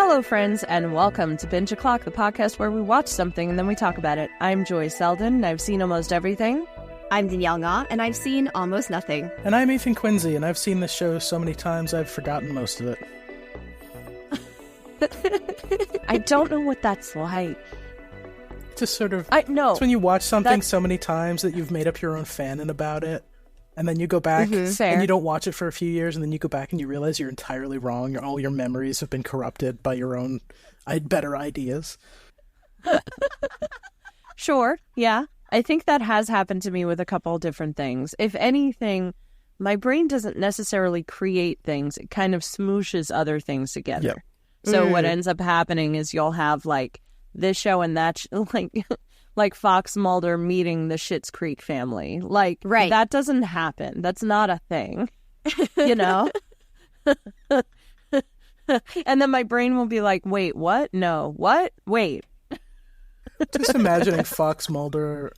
Hello, friends, and welcome to Binge O'Clock, the podcast where we watch something and then we talk about it. I'm Joy Seldin, and I've seen almost everything. I'm Danielle Ngo, and I've seen almost nothing. And I'm Quinsey, and I've seen this show so many times I've forgotten most of it. I don't know what that's like. Just sort of... No. It's when you watch something so many times that you've made up your own fanon about it, and then you go back, and you don't watch it for a few years, and then you go back and you realize you're entirely wrong. All your memories have been corrupted by your own better ideas. Sure, yeah. I think that has happened to me with a couple different things. If anything, my brain doesn't necessarily create things. It kind of smooshes other things together. Yep. So what ends up happening is you'll have, like, this show and that, like Fox Mulder meeting the Schitt's Creek family. Like, right. That doesn't happen. That's not a thing, you know? And then my brain will be like, wait, what? No, what? Wait. Just imagining Fox Mulder,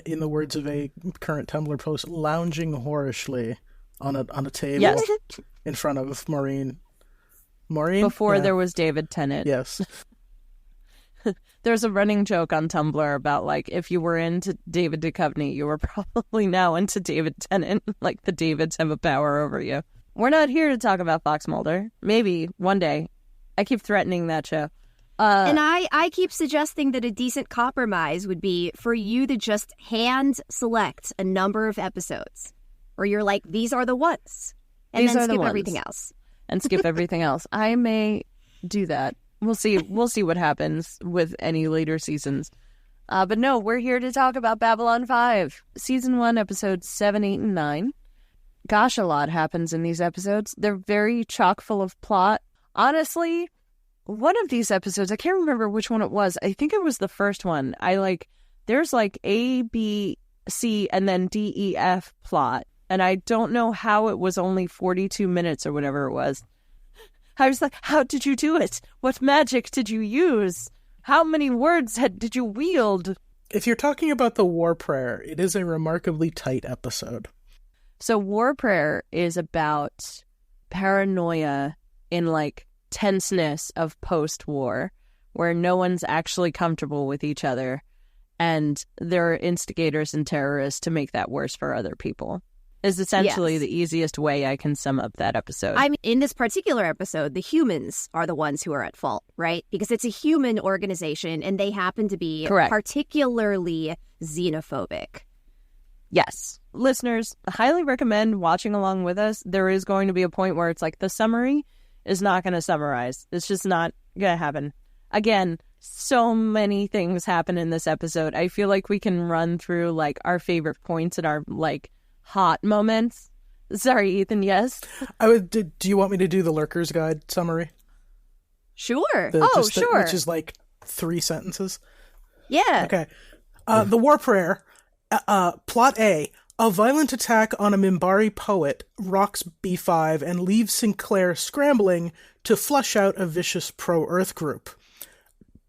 in the words of a current Tumblr post, lounging whorishly on a table in front of Maureen. Before there was David Tennant. Yes. There's a running joke on Tumblr about, like, if you were into David Duchovny, you were probably now into David Tennant. Like, the Davids have a power over you. We're not here to talk about Fox Mulder. Maybe one day. I keep threatening that show. And I keep suggesting that a decent compromise would be for you to just hand select a number of episodes where you're like, these are the ones. And then skip everything else. And skip everything else. I may do that. We'll see what happens with any later seasons. But no, we're here to talk about Babylon 5. Season 1, episodes 7, 8, and 9. Gosh, a lot happens in these episodes. They're very chock full of plot. Honestly, one of these episodes, I can't remember which one it was. I think it was the first one. There's like A, B, C, and then D, E, F plot. And I don't know how it was only 42 minutes or whatever it was. I was like, how did you do it? What magic did you use? How many words did you wield? If you're talking about the War Prayer, it is a remarkably tight episode. So War Prayer is about paranoia in, like, tenseness of post-war, where no one's actually comfortable with each other, and there are instigators and terrorists to make that worse for other people. Is essentially the easiest way I can sum up that episode. I mean, in this particular episode, the humans are the ones who are at fault, right? Because it's a human organization, and they happen to be particularly xenophobic. Yes. Listeners, I highly recommend watching along with us. There is going to be a point where it's like the summary is not going to summarize. It's just not going to happen. Again, so many things happen in this episode. I feel like we can run through, like, our favorite points and our, like, hot moments. Sorry, Ethan, yes? Do you want me to do the Lurker's Guide summary? Sure. Sure. Which is like 3 sentences. Yeah. Okay. The War Prayer. Plot A. A violent attack on a Minbari poet rocks B5 and leaves Sinclair scrambling to flush out a vicious pro-Earth group.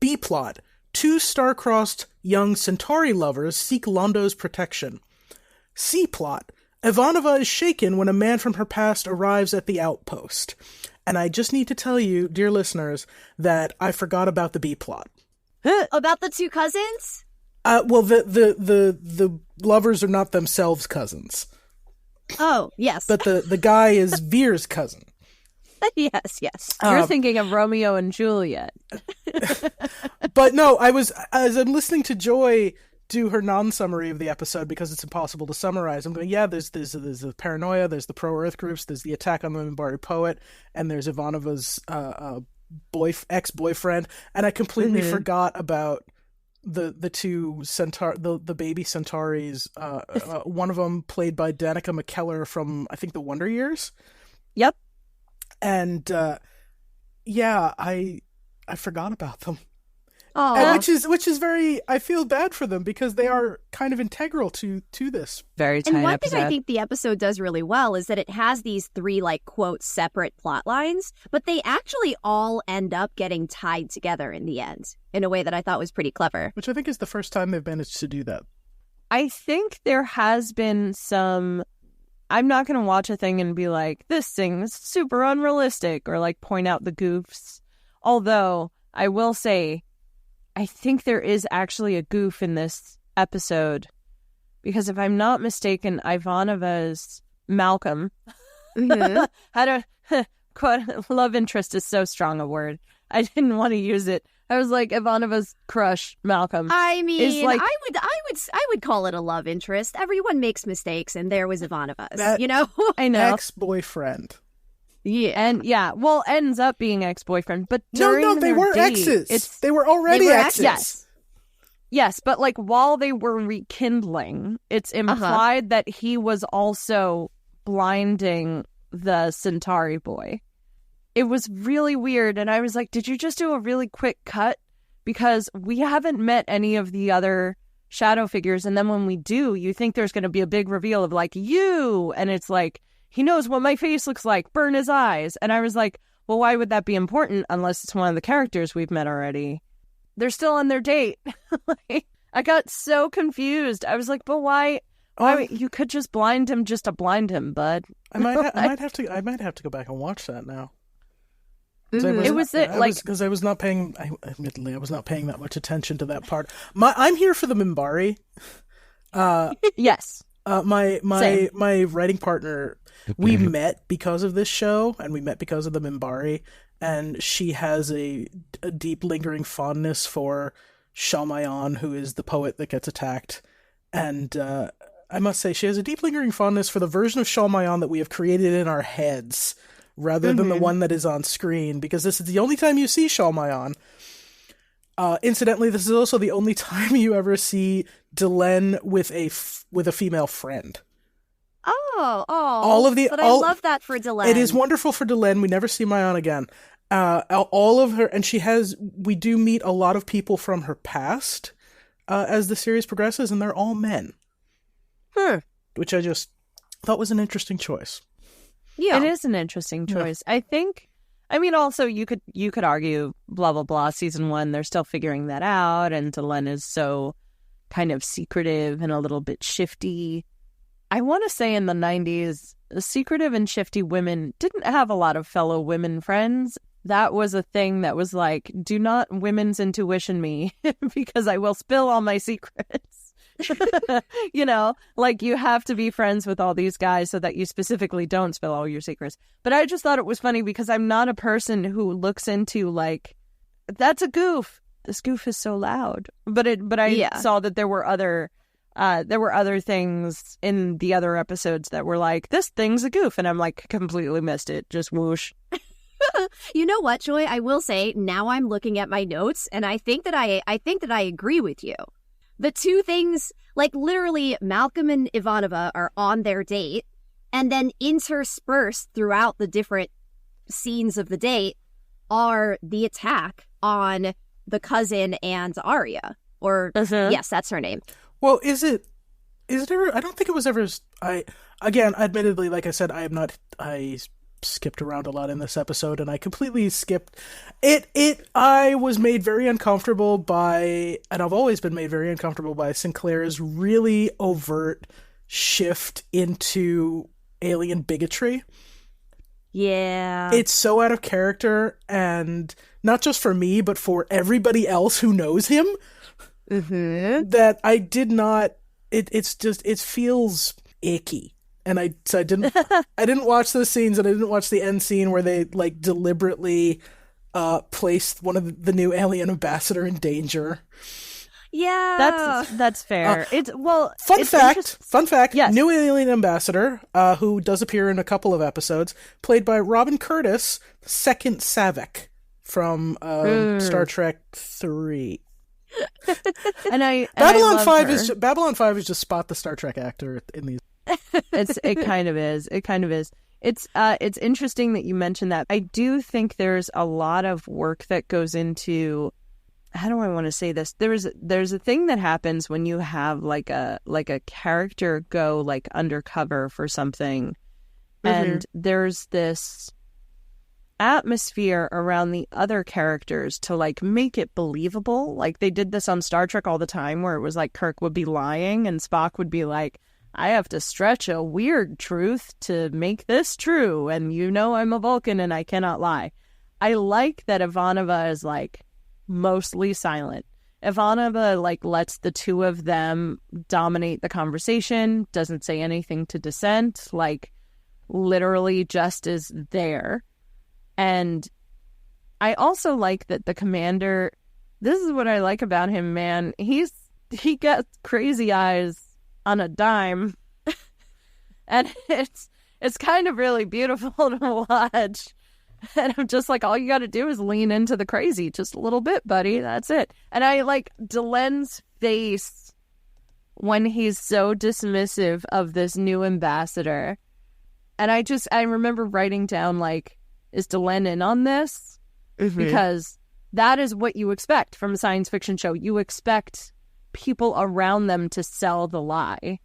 B plot. 2 star-crossed young Centauri lovers seek Londo's protection. C plot. Ivanova is shaken when a man from her past arrives at the outpost. And I just need to tell you, dear listeners, that I forgot about the B plot. About the 2 cousins? Well, the lovers are not themselves cousins. Oh, yes. But the guy is Veer's cousin. Yes. You're thinking of Romeo and Juliet. But no, as I'm listening to Joy do her non-summary of the episode, because it's impossible to summarize, I'm going, there's the paranoia, there's the pro-Earth groups, there's the attack on the Minbari poet, and there's Ivanova's ex-boyfriend, and I completely forgot about the 2 the baby Centauris. One of them played by Danica McKellar from, I think, the Wonder Years. Yep. And I forgot about them. Which is very, I feel bad for them because they are kind of integral to this. Very tight And one episode. thing I think the episode does really well is that it has these 3, like, quote, separate plot lines, but they actually all end up getting tied together in the end in a way that I thought was pretty clever. Which I think is the first time they've managed to do that. I think there has been some... I'm not going to watch a thing and be like, this thing's super unrealistic, or, like, point out the goofs. Although, I will say, I think there is actually a goof in this episode. Because if I'm not mistaken, Ivanova's Malcolm had a, quote, love interest is so strong a word. I didn't want to use it. I was like, Ivanova's crush, Malcolm. I mean, is like, I would call it a love interest. Everyone makes mistakes, and there was Ivanova's, you know? I know. Ex-boyfriend. Yeah. And ends up being ex-boyfriend. But No, they were exes. They were already exes. Yes, but like while they were rekindling, it's implied that he was also blinding the Centauri boy. It was really weird, and I was like, did you just do a really quick cut? Because we haven't met any of the other shadow figures, and then when we do, you think there's going to be a big reveal of like, you! And it's like, he knows what my face looks like, burn his eyes. And I was like, well, why would that be important unless it's one of the characters we've met already? They're still on their date. I got so confused. I was like, but why? You could just blind him just to blind him, bud. I might have to go back and watch that now. Because I was not paying. Admittedly, I was not paying that much attention to that part. I'm here for the Minbari. Yes. My writing partner, we met because of this show, and we met because of the Minbari. And she has a deep, lingering fondness for Shalmayan, who is the poet that gets attacked. And I must say, she has a deep, lingering fondness for the version of Shalmayan that we have created in our heads, rather than the one that is on screen, because this is the only time you see Shalmayan. Incidentally, this is also the only time you ever see Delenn with a female friend. I love that for Delenn. It is wonderful for Delenn. We never see Mayan again. All of her, and we do meet a lot of people from her past as the series progresses, and they're all men. Which I just thought was an interesting choice. Yeah, it is an interesting choice. Yeah. Also you could argue blah blah blah. Season 1, they're still figuring that out, and Delenn is so kind of secretive and a little bit shifty. I want to say in the 90s, secretive and shifty women didn't have a lot of fellow women friends. That was a thing that was like, do not women's intuition me because I will spill all my secrets. Like you have to be friends with all these guys so that you specifically don't spill all your secrets. But I just thought it was funny because I'm not a person who looks into like, that's a goof. This goof is so loud. But I saw that there were other things in the other episodes that were like, this thing's a goof. And I'm like, completely missed it. Just whoosh. You know what, Joy? I will say, now I'm looking at my notes, and I think that I agree with you. The two things, like literally Malcolm and Ivanova are on their date, and then interspersed throughout the different scenes of the date are the attack on the cousin and Arya. Or, yes, that's her name. Well, is it ever? I don't think it was ever. Admittedly, like I said, I skipped around a lot in this episode, and I completely skipped it. I was made very uncomfortable by, and I've always been made very uncomfortable by Sinclair's really overt shift into alien bigotry. Yeah. It's so out of character, and not just for me, but for everybody else who knows him. That I did not. It feels icky, and I didn't watch those scenes, and I didn't watch the end scene where they like deliberately placed one of the new alien ambassador in danger. Yeah, that's fair. Fun fact. Yes. New alien ambassador, who does appear in a couple of episodes, played by Robin Curtis, second Saavik from Star Trek 3. And Babylon 5 is just Spot the Star Trek actor in these. It kind of is. It's interesting that you mentioned that. I do think there's a lot of work that goes into, how do I want to say this? There's a thing that happens when you have like a character go like undercover for something, and there's this atmosphere around the other characters to like make it believable. Like they did this on Star Trek all the time, where it was like Kirk would be lying and Spock would be like, I have to stretch a weird truth to make this true, and I'm a Vulcan and I cannot lie. I like that Ivanova is, like, mostly silent. Ivanova, like, lets the two of them dominate the conversation, doesn't say anything to dissent, like, literally just is there. And I also like that the commander, this is what I like about him, man. He gets crazy eyes on a dime. And it's kind of really beautiful to watch. And I'm just like, all you got to do is lean into the crazy just a little bit, buddy. That's it. And I like Delen's face when he's so dismissive of this new ambassador. And I remember writing down, like, is Delen in on this? Mm-hmm. Because that is what you expect from a science fiction show. You expect people around them to sell the lie.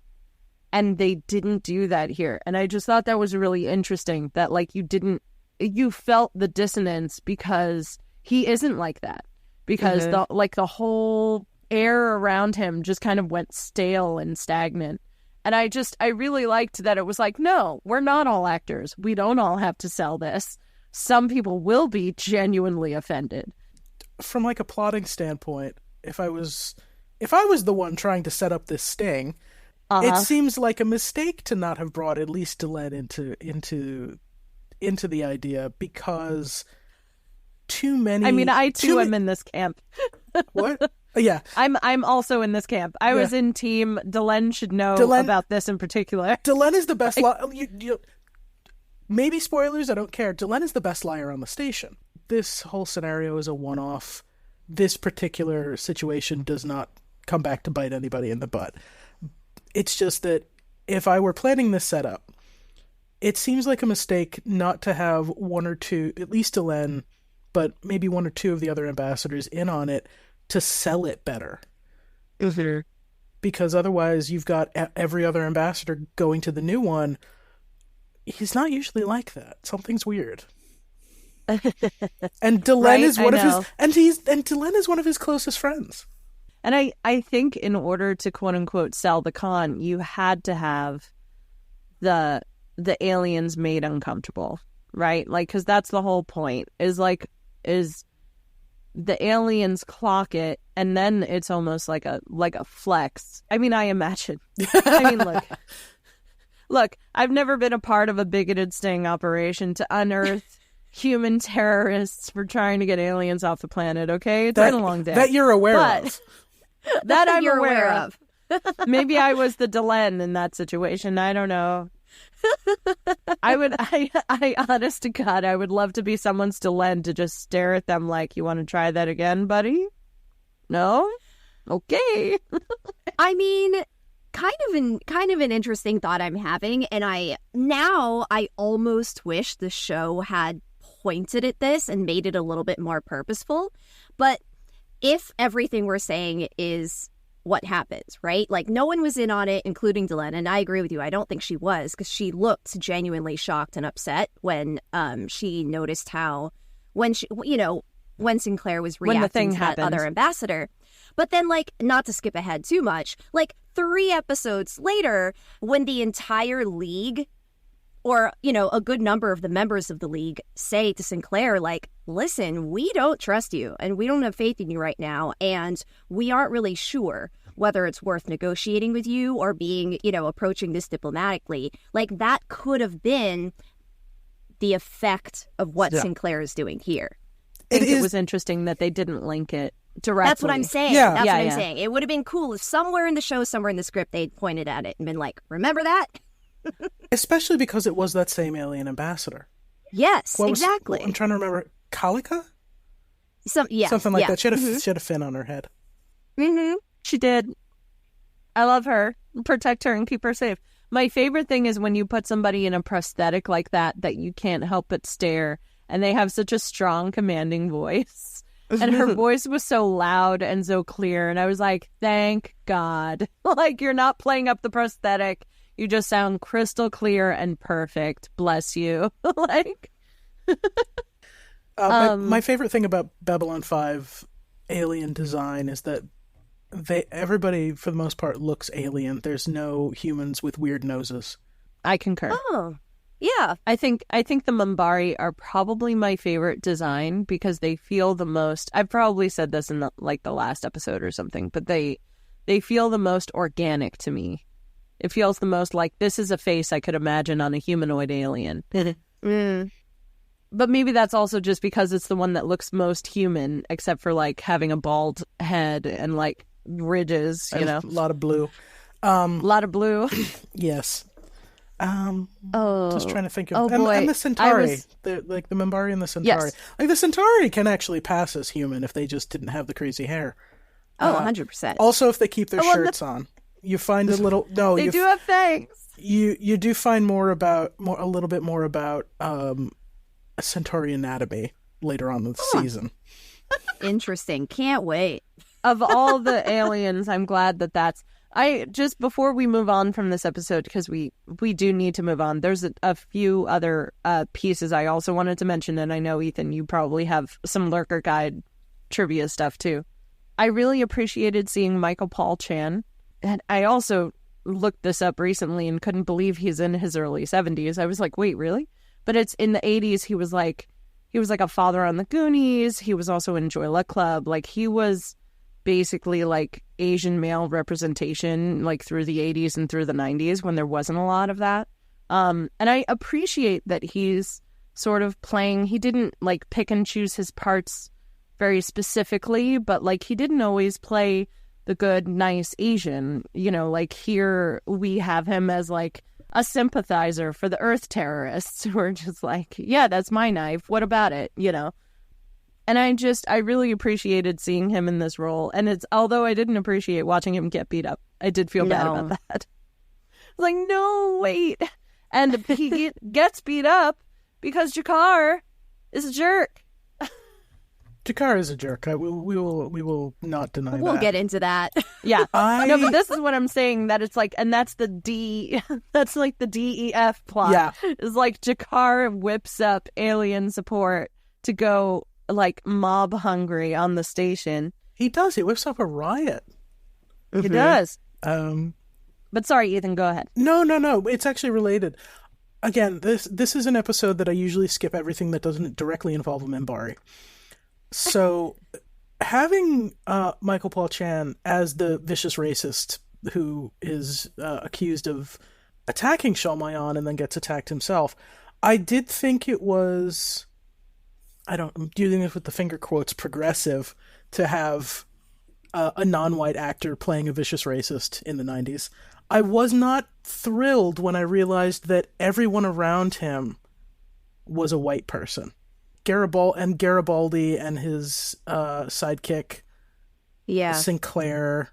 And they didn't do that here. And I just thought that was really interesting that, like, you felt the dissonance because he isn't like that. Because the whole air around him just kind of went stale and stagnant. And I really liked that it was like, no, we're not all actors. We don't all have to sell this. Some people will be genuinely offended. From, like, a plotting standpoint, if I was the one trying to set up this sting, it seems like a mistake to not have brought at least Delen into the idea, because too many. I mean, I too am in this camp. What? Yeah, I'm also in this camp. I was in team Delen should know about this in particular. Delen is the best maybe spoilers, I don't care. Delen is the best liar on the station. This whole scenario is a one-off. This particular situation does not come back to bite anybody in the butt. It's just that if I were planning this setup, it seems like a mistake not to have one or two, at least Delen, but maybe one or two of the other ambassadors in on it to sell it better. Mm-hmm. Because otherwise you've got every other ambassador going to the new one. He's not usually like that. Something's weird. And Delen is one of his, and Delen is one of his closest friends. And I think in order to quote unquote sell the con, you had to have the aliens made uncomfortable, right? Like, because that's the whole point. Is the aliens clock it, and then it's almost like a flex. I mean, I imagine. I mean, look. I've never been a part of a bigoted sting operation to unearth human terrorists for trying to get aliens off the planet. Okay, it's been a long day that you're aware of. That I'm aware of. Maybe I was the Delen in that situation. I don't know. I honest to God, I would love to be someone's Delen to just stare at them like, you want to try that again, buddy? No? Okay. I mean, kind of an interesting thought I'm having, and I almost wish the show had pointed at this and made it a little bit more purposeful. But if everything we're saying is what happens, right? Like, no one was in on it, including Delen, and I agree with you. I don't think she was, because she looked genuinely shocked and upset when she noticed how, when Sinclair was reacting to that other ambassador. But then, like, not to skip ahead too much, like 3 episodes later, when the entire league, or, a good number of the members of the league say to Sinclair, like, listen, we don't trust you and we don't have faith in you right now. And we aren't really sure whether it's worth negotiating with you or being, approaching this diplomatically. Like, that could have been the effect of what Sinclair is doing here. It was interesting that they didn't link it directly. That's what I'm saying. Yeah. That's what I'm saying. It would have been cool if somewhere in the show, somewhere in the script, they'd pointed at it and been like, remember that? Especially because it was that same alien ambassador. Yes, exactly. I'm trying to remember. Kalika? Something like that. She had a fin on her head. Mm-hmm. She did. I love her. Protect her and keep her safe. My favorite thing is when you put somebody in a prosthetic like that you can't help but stare, and they have such a strong, commanding voice. And her voice was so loud and so clear, and I was like, thank God. Like, you're not playing up the prosthetic. You just sound crystal clear and perfect. Bless you. My favorite thing about Babylon 5 alien design is that everybody, for the most part, looks alien. There's no humans with weird noses. I concur. Oh. Yeah. I think the Minbari are probably my favorite design because they feel the most. I've probably said this in the last episode or something, but they feel the most organic to me. It feels the most like this is a face I could imagine on a humanoid alien. But maybe that's also just because it's the one that looks most human, except for like having a bald head and like ridges, you know. A lot of blue. A lot of blue. Yes. Oh, just trying to think of and the Centauri, the Minbari and the Centauri. Yes. Like the Centauri can actually pass as human if they just didn't have the crazy hair. 100%. Also, if they keep their shirts on, you find a little. No, they do have fangs. You do find a little bit more about a Centauri anatomy later on in the season. Interesting. Can't wait. Of all the aliens, I'm glad that's. Just before we move on from this episode, because we do need to move on, there's a few other pieces I also wanted to mention, and I know, Ethan, you probably have some Lurker Guide trivia stuff too. I really appreciated seeing Michael Paul Chan, and I also looked this up recently and couldn't believe he's in his early 70s. I was like, wait, really? But it's in the 80s, he was like a father on the Goonies. He was also in Joy Luck Club. Like, he was basically like Asian male representation like through the 80s and through the 90s when there wasn't a lot of that. And I appreciate that he's sort of playing, he didn't like pick and choose his parts very specifically, but like he didn't always play the good, nice Asian, you know, like here we have him as like a sympathizer for the Earth terrorists who are just like, yeah, that's my knife. What about it? You know? And I really appreciated seeing him in this role. And although I didn't appreciate watching him get beat up, I did feel bad about that. I was like, no, wait. And he gets beat up because Jakar is a jerk. Jakar is a jerk. We will not deny that. We'll get into that. Yeah. No, but this is what I'm saying, that it's like, and that's that's like the DEF plot. Yeah. It's like Jakar whips up alien support to go like mob hungry on the station. He does. He whips up a riot. He does. But sorry, Ethan, go ahead. No. It's actually related. Again, this is an episode that I usually skip everything that doesn't directly involve a Minbari. So having Michael Paul Chan as the vicious racist who is accused of attacking Shalmayan and then gets attacked himself, I did think it was, I'm doing this with the finger quotes, progressive to have a non-white actor playing a vicious racist in the 90s. I was not thrilled when I realized that everyone around him was a white person. Garibaldi and his sidekick, Sinclair,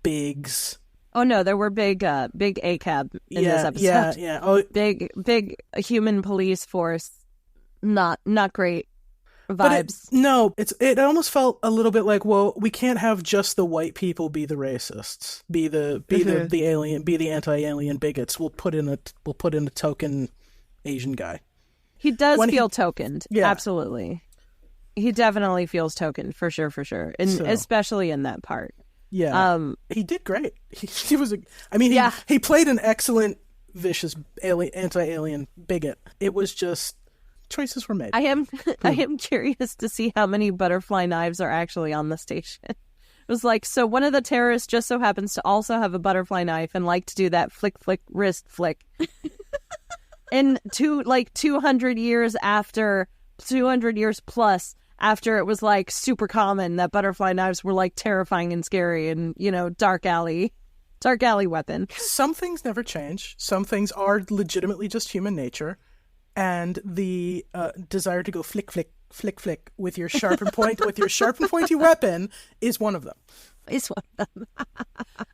Biggs. Oh no, there were big ACAB in this episode. Yeah. Oh, big human police force. Not great vibes. It almost felt a little bit like, well, we can't have just the white people be the racists, be the alien, be the anti-alien bigots. We'll put in a token Asian guy. He does feel tokened. Yeah. Absolutely. He definitely feels tokened for sure. And especially in that part. Yeah. He did great. He was he played an excellent vicious anti-alien bigot. It was just choices were made. I am curious to see how many butterfly knives are actually on the station. It was like, so one of the terrorists just so happens to also have a butterfly knife and like to do that flick wrist flick. And 200 years plus after it was like super common that butterfly knives were like terrifying and scary and, you know, dark alley weapon. Some things never change. Some things are legitimately just human nature. And the desire to go flick with your sharp and pointy weapon is one of them. Is one of them.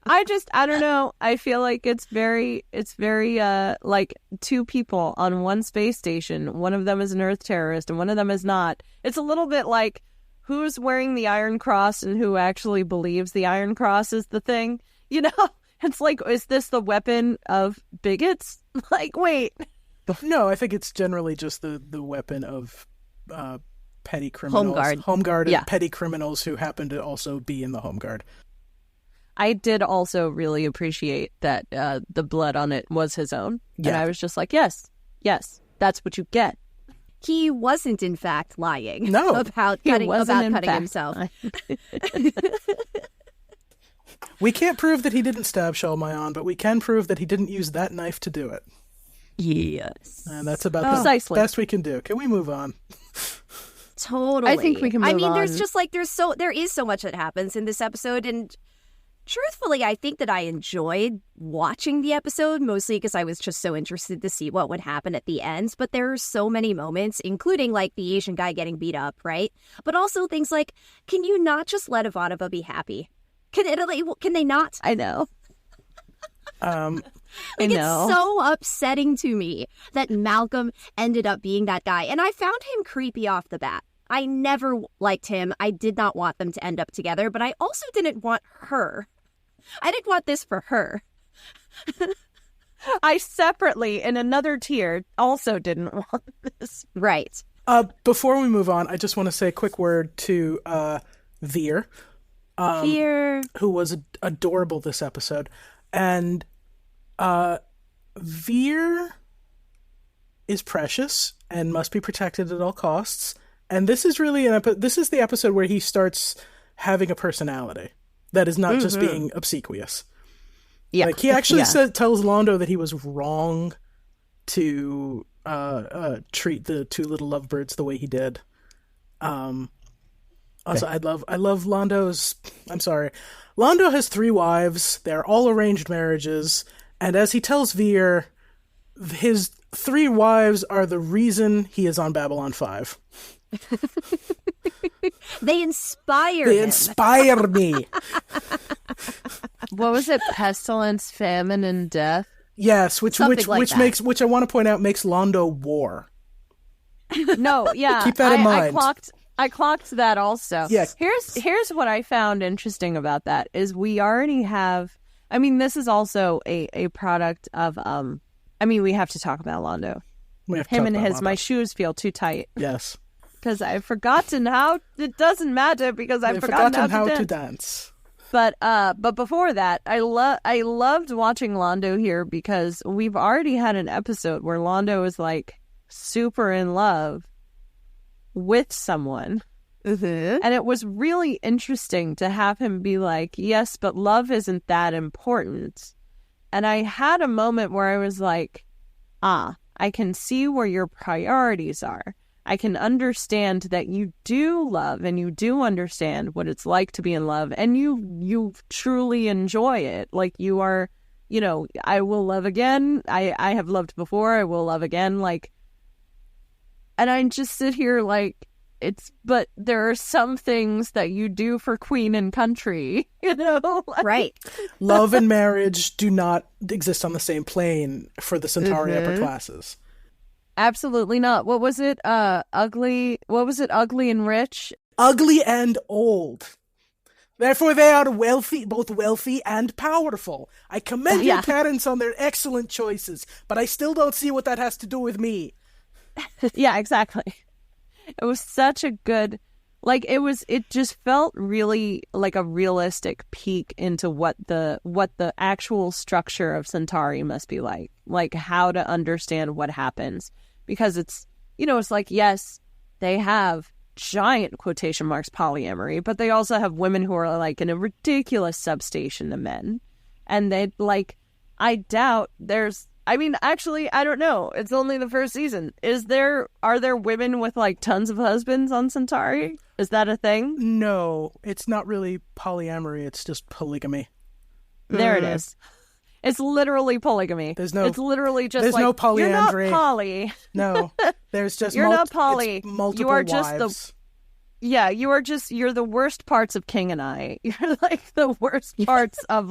I don't know. I feel like it's very like two people on one space station. One of them is an Earth terrorist and one of them is not. It's a little bit like who's wearing the Iron Cross and who actually believes the Iron Cross is the thing. You know, it's like, is this the weapon of bigots? Like, wait. No, I think it's generally just the weapon of petty criminals. Home Guard and petty criminals who happen to also be in the Home Guard. I did also really appreciate that the blood on it was his own. Yeah. And I was just like, yes. that's what you get. He wasn't, in fact, lying. No. About cutting himself. We can't prove that he didn't stab Shalmayan, but we can prove that he didn't use that knife to do it. Yes. And that's about the best we can do. Can we move on? Totally. I think we can move on. There's just like, there is so much that happens in this episode, and truthfully, I think that I enjoyed watching the episode, mostly because I was just so interested to see what would happen at the end. But there are so many moments, including like the Asian guy getting beat up, right? But also things like, can you not just let Ivanova be happy? Can they not? I know. I know. It's so upsetting to me that Malcolm ended up being that guy. And I found him creepy off the bat. I never liked him. I did not want them to end up together, but I also didn't want her. I didn't want this for her. I separately, in another tier, also didn't want this. Right. Before we move on, I just want to say a quick word to Veer. Veer. Who was adorable this episode. And Veer is precious and must be protected at all costs. And this is really this is the episode where he starts having a personality that is not just being obsequious. Yeah, like he actually tells Londo that he was wrong to treat the two little lovebirds the way he did. Also, I love Londo's. I'm sorry, Londo has 3 wives. They're all arranged marriages, and as he tells Veer, his 3 wives are the reason he is on Babylon 5. They inspire me. What was it? Pestilence, famine, and death. Yes, which I want to point out makes Londo war. No, yeah. Keep that in mind. I clocked that also. Yes. Here's what I found interesting about that is we already have. I mean, this is also a product of. We have to talk about Londo. Him and his. Londo. My shoes feel too tight. Yes. Because I've forgotten how. It doesn't matter because I've forgotten how to dance. But before that, I loved watching Londo here because we've already had an episode where Londo is like super in love with someone. Mm-hmm. And it was really interesting to have him be like, yes, but love isn't that important. And I had a moment where I was like, I can see where your priorities are. I can understand that you do love and you do understand what it's like to be in love and you truly enjoy it. Like you are, I will love again. I have loved before. I will love again. Like, and I just sit here like but there are some things that you do for queen and country, like, right. Love and marriage do not exist on the same plane for the Centauri upper classes. Absolutely not. What was it? Ugly. What was it? Ugly and rich? Ugly and old. Therefore, they are wealthy, both wealthy and powerful. I commend your parents on their excellent choices, but I still don't see what that has to do with me. Yeah, exactly. It was such a good, it just felt really like a realistic peek into what the actual structure of Centauri must be like how to understand what happens. Because it's, it's like, yes, they have giant quotation marks polyamory, but they also have women who are like in a ridiculous substation to men. And they I doubt actually, I don't know. It's only the first season. Are there women with like tons of husbands on Centauri? Is that a thing? No, it's not really polyamory. It's just polygamy. There it is. It's literally polygamy. It's literally just there's no polyandry. You're not poly. No, there's just you're not poly. Multiple you are wives. You're the worst parts of King and I. You're like the worst parts of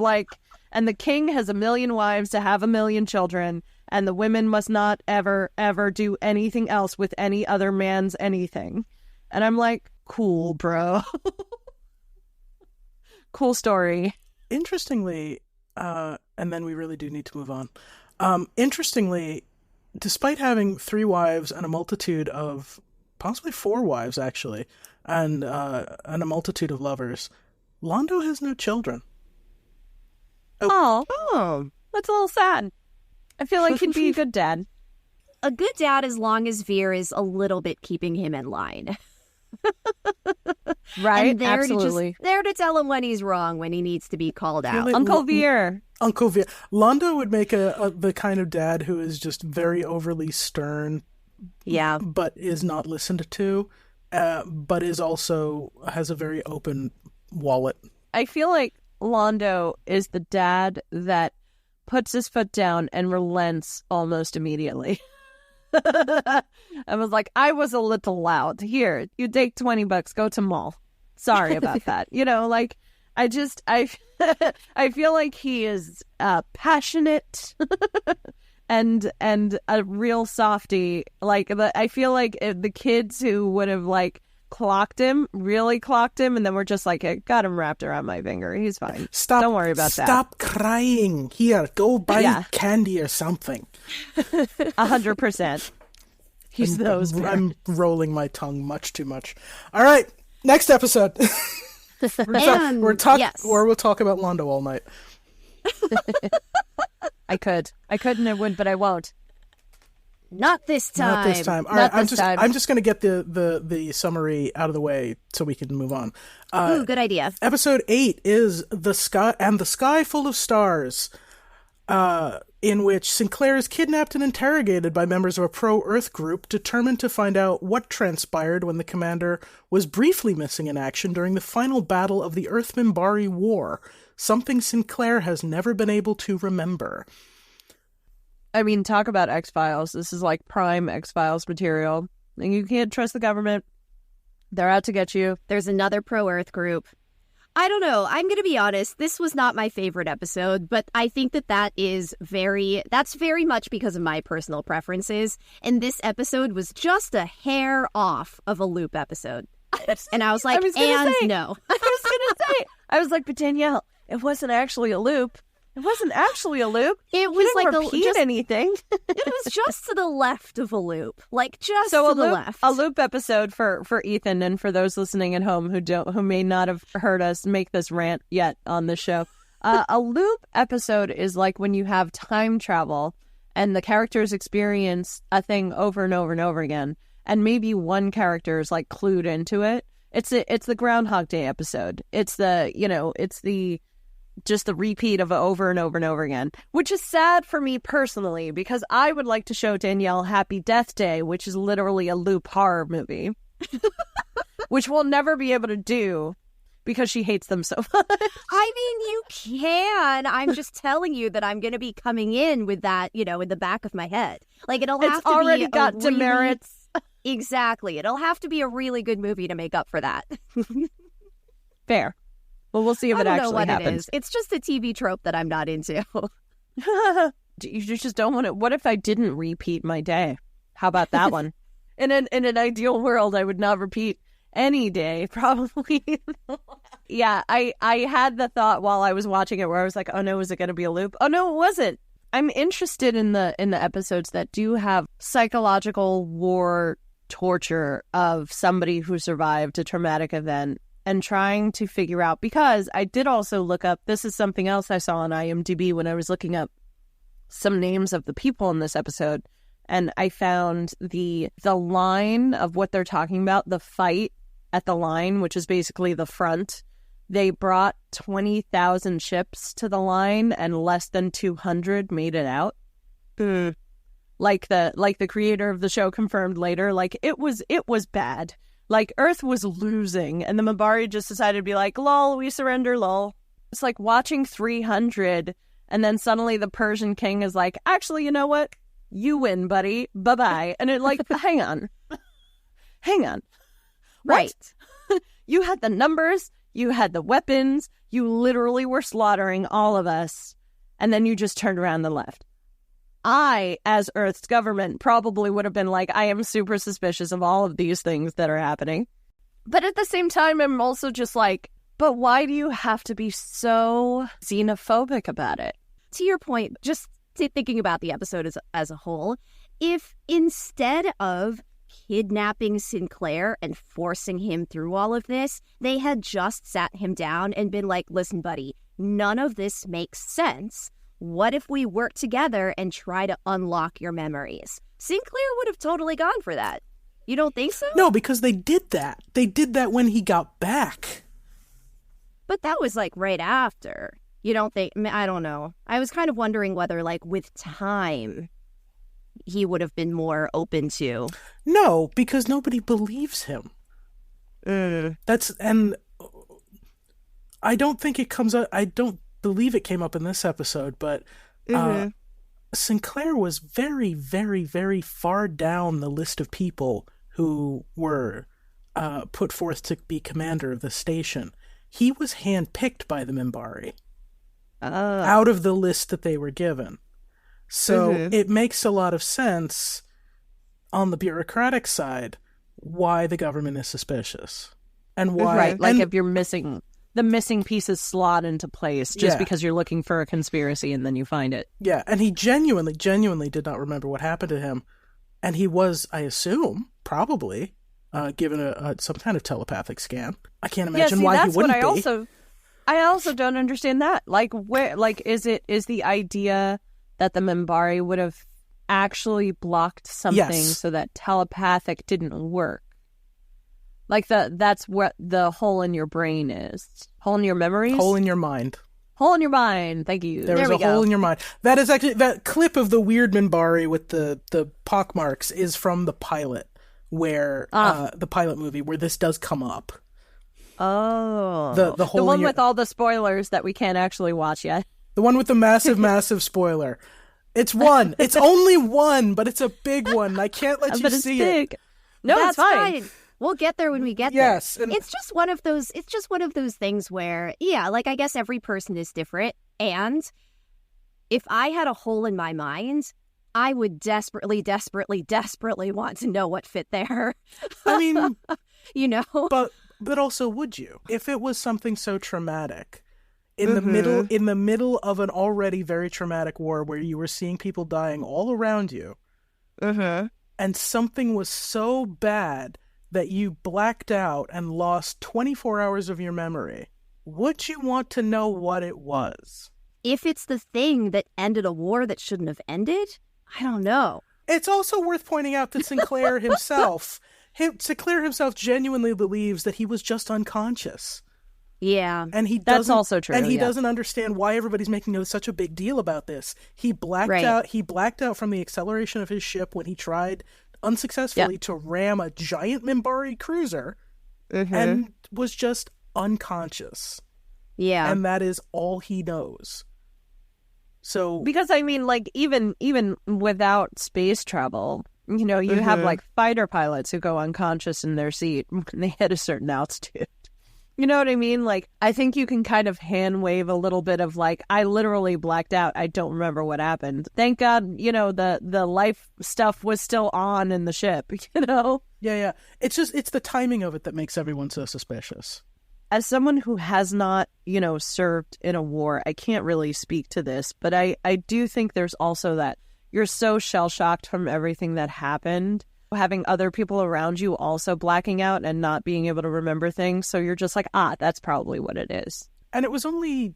and the king has 1 million wives to have 1 million children, and the women must not ever, ever do anything else with any other man's anything. And I'm like, cool, bro. Cool story. Interestingly, and then we really do need to move on. Interestingly, despite having 3 wives and a multitude of, possibly 4 wives actually, and a multitude of lovers, Londo has no children. Oh, that's a little sad. I feel like he'd be a good dad. a good dad as long as Veer is a little bit keeping him in line. Right? And Absolutely. There to tell him when he's wrong, when he needs to be called out. Like Uncle Veer. Uncle Veer. Londo would make the kind of dad who is just very overly stern. Yeah. But is not listened to, but is also has a very open wallet. I feel like Londo is the dad that puts his foot down and relents almost immediately. I was like, I was a little loud. Here, you take $20, go to mall. Sorry about that. You know, like, I feel like he is passionate and a real softie. Like, I feel like the kids who would have, like, really clocked him, and then we're just like, I got him wrapped around my finger. He's fine. Don't worry about that. Stop crying. Here, go buy candy or something. 100%. He's those. I'm rolling my tongue much too much. All right, next episode. We'll talk about Londo all night. I could and I would, but I won't. Not this time. Not this time. All right, I'm just going to get the summary out of the way so we can move on. Ooh, good idea. Episode 8 is The Sky Full of Stars, in which Sinclair is kidnapped and interrogated by members of a pro-Earth group determined to find out what transpired when the commander was briefly missing in action during the final battle of the Earth-Minbari War, something Sinclair has never been able to remember. I mean, talk about X-Files. This is like prime X-Files material. And you can't trust the government. They're out to get you. There's another pro-Earth group. I don't know. I'm going to be honest. This was not my favorite episode, but I think that's very much because of my personal preferences. And this episode was just a hair off of a Loop episode. And I was like, no. I was like, but Danielle, it wasn't actually a loop. It wasn't actually a loop. It was like repeat anything. It was just to the left of a loop, like just to the left. A loop episode for Ethan and for those listening at home who may not have heard us make this rant yet on the show. A loop episode is like when you have time travel and the characters experience a thing over and over and over again, and maybe one character is like clued into it. It's the Groundhog Day episode. It's just the repeat of it over and over and over again, which is sad for me personally, because I would like to show Danielle Happy Death Day, which is literally a loop horror movie, which we'll never be able to do because she hates them so much. I mean, you can. I'm just telling you that I'm going to be coming in with that, in the back of my head. Like, it'll have to already be got demerits. Exactly. It'll have to be a really good movie to make up for that. Fair. Well, we'll see if it actually happens. It is. It's just a TV trope that I'm not into. You just don't want to. What if I didn't repeat my day? How about that one? In an ideal world, I would not repeat any day, probably. Yeah, I had the thought while I was watching it where I was like, oh no, is it going to be a loop? Oh no, it wasn't. I'm interested in the episodes that do have psychological war torture of somebody who survived a traumatic event, and trying to figure out, because I did also look up, this is something else I saw on IMDb when I was looking up some names of the people in this episode, and I found the line of what they're talking about, the fight at the line, which is basically the front. They brought 20,000 ships to the line and less than 200 made it out. Like the creator of the show confirmed later, like it was bad. Like, Earth was losing, and the Minbari just decided to be like, lol, we surrender, lol. It's like watching 300, and then suddenly the Persian king is like, actually, you know what? You win, buddy. Bye-bye. And it like, hang on. Right. You had the numbers, you had the weapons, you literally were slaughtering all of us, and then you just turned around and left. I, as Earth's government, probably would have been like, I am super suspicious of all of these things that are happening. But at the same time, I'm also just like, but why do you have to be so xenophobic about it? To your point, just thinking about the episode as a whole, if instead of kidnapping Sinclair and forcing him through all of this, they had just sat him down and been like, listen, buddy, none of this makes sense. What if we work together and try to unlock your memories? Sinclair would have totally gone for that. You don't think so? No, because they did that. They did that when he got back. But that was like right after. You don't think? I don't know. I was kind of wondering whether, like, with time, he would have been more open to. No, because nobody believes him. And I don't think it comes up. I don't believe it came up in this episode, but Sinclair was very, very, very far down the list of people who were put forth to be commander of the station. He was handpicked by the Minbari out of the list that they were given. So it makes a lot of sense on the bureaucratic side why the government is suspicious. And why... Right, like if you're missing... The missing pieces slot into place just because you're looking for a conspiracy and then you find it. Yeah, and he genuinely did not remember what happened to him. And he was, I assume, probably given some kind of telepathic scan. I can't imagine why he wouldn't be. I also don't understand that. Like, where? Like, is the idea that the Minbari would have actually blocked something so that telepathic didn't work? Like, that's what the hole in your brain is. Hole in your memories? Hole in your mind. Hole in your mind. Thank you. There was a hole in your mind. That is actually, that clip of the weird Minbari with the pockmarks is from the pilot, where, the pilot movie, where this does come up. Oh. The hole the one with all the spoilers that we can't actually watch yet. The one with the massive spoiler. It's one. It's only one, but it's a big one. I can't let you see big. It. No, that's it's fine. We'll get there when we get there. Yes. It's just one of those things where, like, I guess every person is different. And if I had a hole in my mind, I would desperately want to know what fit there. I mean, you know? But also, would you? If it was something so traumatic, in the middle of an already very traumatic war where you were seeing people dying all around you, and something was so bad that you blacked out and lost 24 hours of your memory, would you want to know what it was? If it's the thing that ended a war that shouldn't have ended, I don't know. It's also worth pointing out that Sinclair himself genuinely believes that he was just unconscious. Yeah, and that's also true. And he doesn't understand why everybody's making such a big deal about this. He blacked out. He blacked out from the acceleration of his ship when he tried unsuccessfully to ram a giant Minbari cruiser, and was just unconscious. Yeah, and that is all he knows. So, because I mean, like, even without space travel, you know, you have like fighter pilots who go unconscious in their seat when they hit a certain altitude. You know what I mean? Like, I think you can kind of hand wave a little bit of like, I literally blacked out. I don't remember what happened. Thank God, you know, the life stuff was still on in the ship, you know? Yeah. It's the timing of it that makes everyone so suspicious. As someone who has not, you know, served in a war, I can't really speak to this, but I do think there's also that you're so shell-shocked from everything that happened, having other people around you also blacking out and not being able to remember things. So you're just like, that's probably what it is. And it was only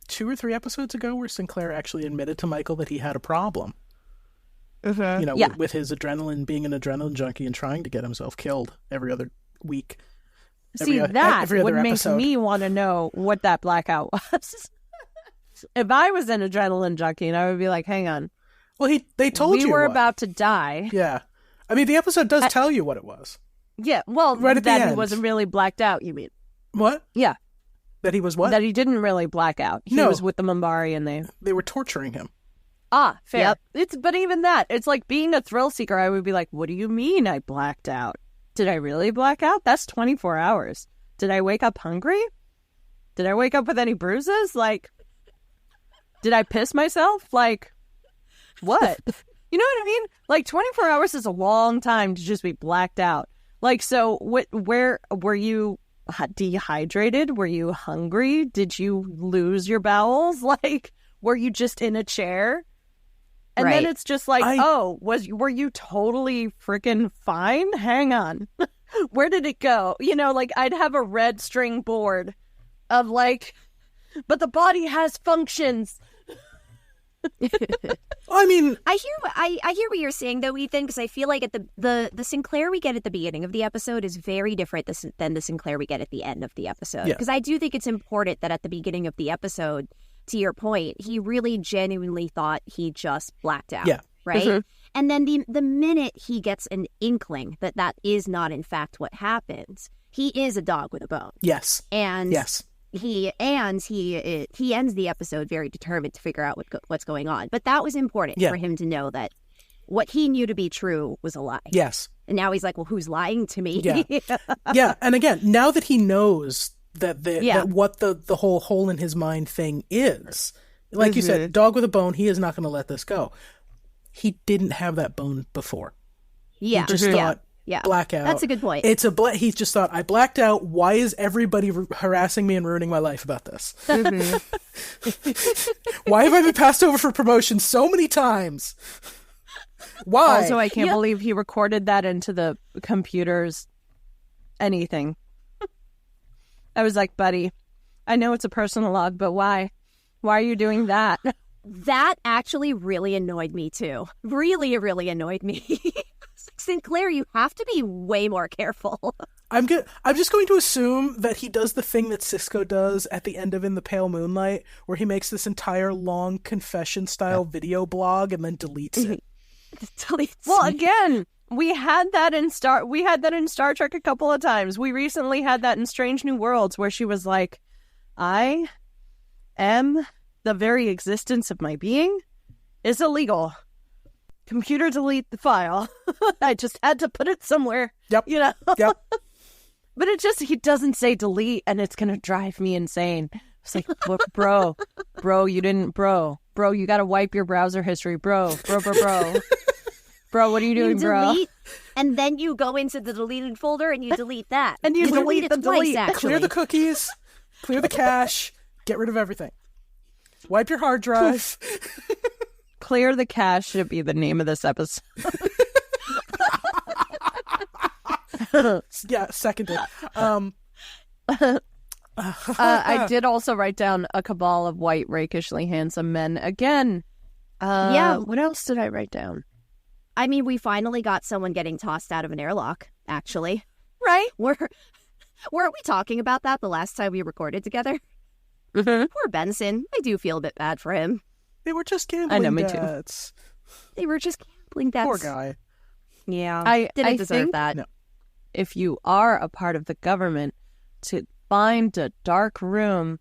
2 or 3 episodes ago where Sinclair actually admitted to Michael that he had a problem. You know, with his adrenaline, being an adrenaline junkie and trying to get himself killed every other week. That would make me want to know what that blackout was. If I was an adrenaline junkie, and I would be like, hang on. Well, they told you we were about to die. Yeah. I mean, the episode does tell you what it was. Yeah, well, right at the end. He wasn't really blacked out, you mean? What? Yeah. That he was what? That he didn't really black out. He was with the Minbari and they were torturing him. Fair. Yep. But even that, it's like being a thrill seeker, I would be like, what do you mean I blacked out? Did I really black out? That's 24 hours. Did I wake up hungry? Did I wake up with any bruises? Like, did I piss myself? Like, what? You know what I mean? Like, 24 hours is a long time to just be blacked out. Like, so where were you dehydrated? Were you hungry? Did you lose your bowels? Like, were you just in a chair? And then it's just like, were you totally freaking fine? Hang on. Where did it go? You know, like, I'd have a red string board of like, but the body has functions. I mean, I hear what you're saying though, Ethan, because I feel like at the Sinclair we get at the beginning of the episode is very different than the Sinclair we get at the end of the episode. Because I do think it's important that at the beginning of the episode, to your point, he really genuinely thought he just blacked out. Yeah. Right? Mm-hmm. And then the minute he gets an inkling that is not in fact what happens, he is a dog with a bone. Yes. And yes. He ends the episode very determined to figure out what's going on. But that was important for him to know that what he knew to be true was a lie. Yes. And now he's like, well, who's lying to me? Yeah. Yeah. And again, now that he knows that that what the whole hole in his mind thing is, like you said, dog with a bone, he is not going to let this go. He didn't have that bone before. Yeah. He just thought, blackout. That's a good point. He just thought, I blacked out. Why is everybody harassing me and ruining my life about this? Why have I been passed over for promotion so many times? Why? Also, I can't believe he recorded that into the computer's anything. I was like, buddy, I know it's a personal log, but why? Why are you doing that? That actually really annoyed me too. Really, really annoyed me. Sinclair, you have to be way more careful. I'm just going to assume that he does the thing that Cisco does at the end of In the Pale Moonlight, where he makes this entire long confession-style video blog and then deletes it. Well, again, we had that in Star Trek a couple of times. We recently had that in Strange New Worlds, where she was like, I am the very existence of my being is illegal. Computer delete the file. I just had to put it somewhere. Yep. You know? Yep. But he doesn't say delete, and it's going to drive me insane. It's like, bro, you didn't, bro, you got to wipe your browser history, bro. Bro, what are you doing, bro? And then you go into the deleted folder and you delete that. And you delete the delete. Actually. Clear the cookies, clear the cache, get rid of everything. Wipe your hard drive. Clear the cache should be the name of this episode. Yeah, seconded. I did also write down a cabal of white, rakishly handsome men. Again, what else did I write down? I mean, we finally got someone getting tossed out of an airlock, actually. Right? Weren't we talking about that the last time we recorded together? Mm-hmm. Poor Benson. I do feel a bit bad for him. They were just gambling. I know, me debts. They were just gambling debts. Poor guy. Yeah, I didn't deserve that. No. If you are a part of the government, to find a dark room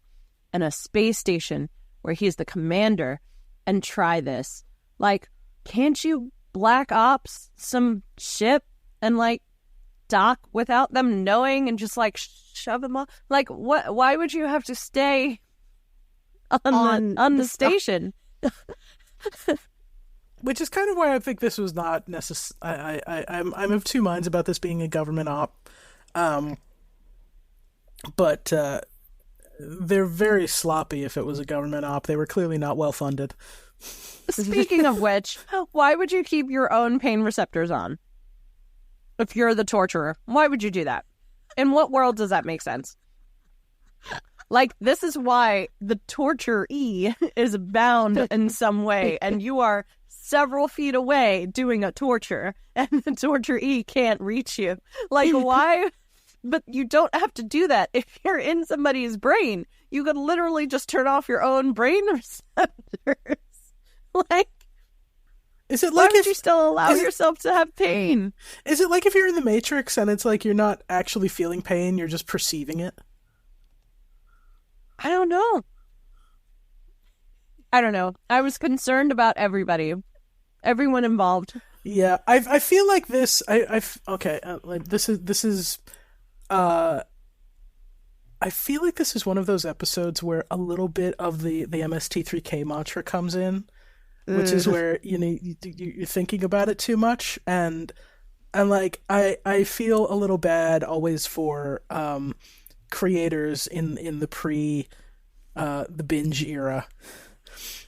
and a space station where he's the commander and try this. Like, can't you black ops some ship and like dock without them knowing and just like shove them off? Like, what? Why would you have to stay on the station? Which is kind of why I think this was not necessary. I'm of two minds about this being a government op. But they're very sloppy if it was a government op. They were clearly not well funded. Speaking of which, why would you keep your own pain receptors on? If you're the torturer, why would you do that? In what world does that make sense? Like, this is why the torturee is bound in some way, and you are several feet away doing a torture, and the torturee can't reach you. Like, why? But you don't have to do that if you're in somebody's brain. You could literally just turn off your own brain receptors. Like, is it why like would if you still allow yourself to have pain? Is it like if you're in the Matrix and it's like you're not actually feeling pain, you're just perceiving it? I don't know. I was concerned about everyone involved. Yeah, I feel like this. Like this is. I feel like this is one of those episodes where a little bit of the MST3K mantra comes in, which is where you're thinking about it too much, and like I feel a little bad always for creators in the the binge era.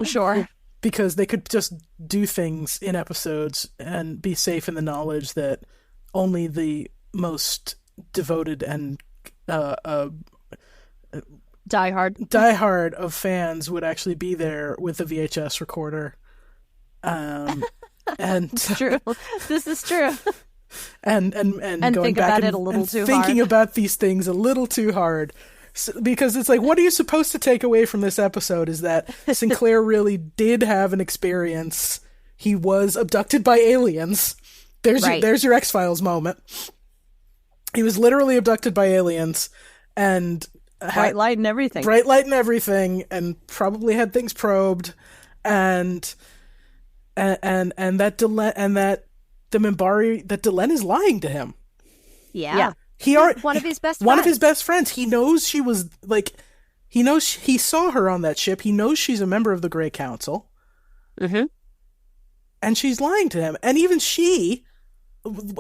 Sure. Because they could just do things in episodes and be safe in the knowledge that only the most devoted and diehard of fans would actually be there with the VHS recorder. And it's true. This is true. And going think back about it a little too thinking hard. about these things a little too hard. Because it's like, what are you supposed to take away from this episode is that Sinclair really did have an experience. He was abducted by aliens. There's your X-Files moment. He was literally abducted by aliens and bright light and everything, and probably had things probed, and that the Minbari, that Delenn is lying to him. Yeah. One of his best friends. He knows she was he saw her on that ship. He knows she's a member of the Grey Council. Mm-hmm. And she's lying to him. And even she,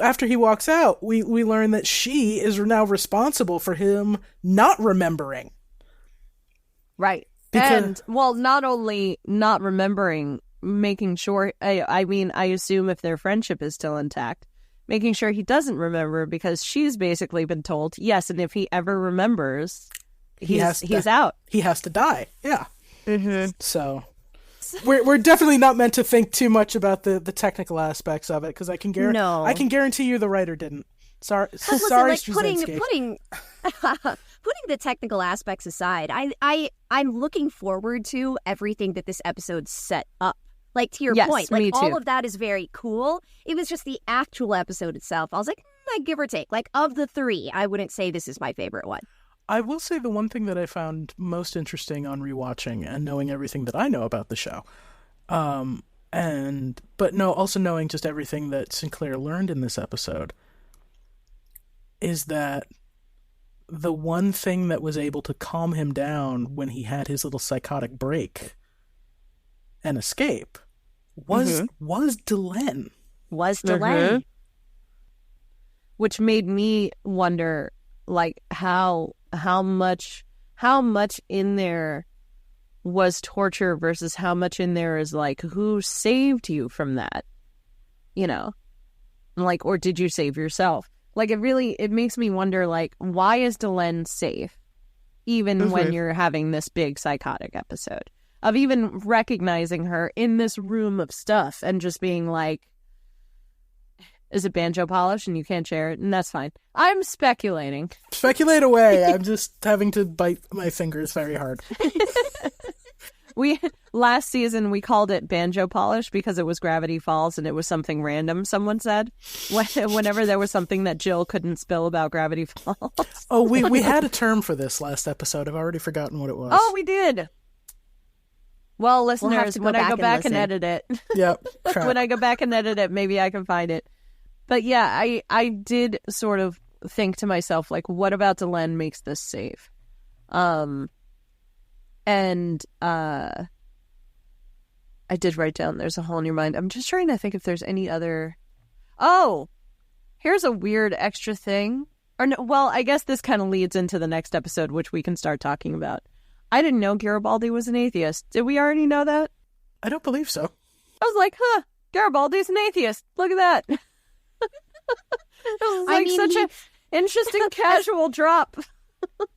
after he walks out, we learn that she is now responsible for him not remembering. Right. And, not only not remembering, making sure, I assume if their friendship is still intact, making sure he doesn't remember, because she's basically been told, yes, and if he ever remembers, he's out. He has to die. Yeah. Mm-hmm. So we're definitely not meant to think too much about the technical aspects of it, because I can guarantee you the writer didn't. Sorry, putting the technical aspects aside, I'm looking forward to everything that this episode set up. Like, to your point, like, all of that is very cool. It was just the actual episode itself. I was like, give or take. Like, of the three, I wouldn't say this is my favorite one. I will say the one thing that I found most interesting on rewatching and knowing everything that I know about the show, also knowing just everything that Sinclair learned in this episode, is that the one thing that was able to calm him down when he had his little psychotic break and escape was Delenn. Mm-hmm. Which made me wonder, like, how much in there was torture versus how much in there is, like, who saved you from that? You know? Like, or did you save yourself? Like, it makes me wonder, like, why is Delenn safe? Even when you're having this big psychotic episode. Of even recognizing her in this room of stuff and just being like, is it banjo polish and you can't share it? And that's fine. I'm speculating. Speculate away. I'm just having to bite my fingers very hard. Last season, we called it banjo polish because it was Gravity Falls and it was something random, someone said. Whenever there was something that Jill couldn't spill about Gravity Falls. Oh, we had a term for this last episode. I've already forgotten what it was. Oh, we did. Well, listeners, when I go back and edit it. Yep. When I go back and edit it, maybe I can find it. But yeah, I did sort of think to myself, like, what about Delenn makes this safe? I did write down, there's a hole in your mind. I'm just trying to think if there's any other... Oh, here's a weird extra thing. Or no, well, I guess this kind of leads into the next episode, which we can start talking about. I didn't know Garibaldi was an atheist. Did we already know that? I don't believe so. I was like, Garibaldi's an atheist. Look at that. It was like such an interesting casual drop.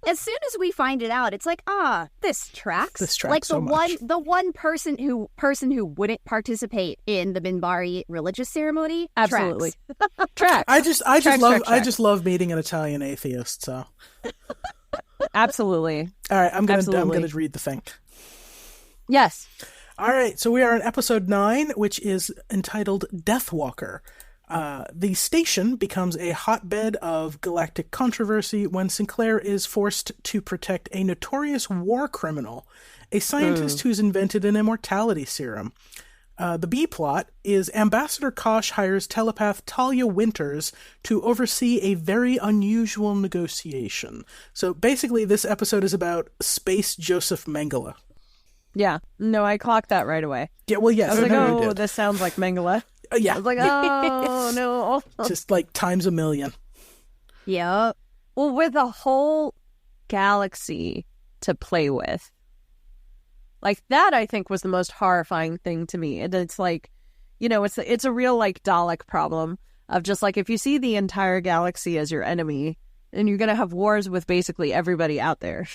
As soon as we find it out, it's like, this tracks. This tracks like so much. The one person who wouldn't participate in the Minbari religious ceremony. Absolutely. Tracks. I just love meeting an Italian atheist. So. Absolutely. All right, I'm gonna read the thing. Yes. All right, so we are in episode 9, which is entitled Deathwalker. The station becomes a hotbed of galactic controversy when Sinclair is forced to protect a notorious war criminal, a scientist who's invented an immortality serum. The B plot is Ambassador Kosh hires telepath Talia Winters to oversee a very unusual negotiation. So basically this episode is about Space Joseph Mengele. Yeah. No, I clocked that right away. Yeah, well, yes. I was like, this sounds like Mengele. Yeah. I was like, oh, no. Just like times a million. Yep. Well, with a whole galaxy to play with. Like, that, I think, was the most horrifying thing to me. And it's like, you know, it's a real, like, Dalek problem of just, like, if you see the entire galaxy as your enemy, then you're going to have wars with basically everybody out there.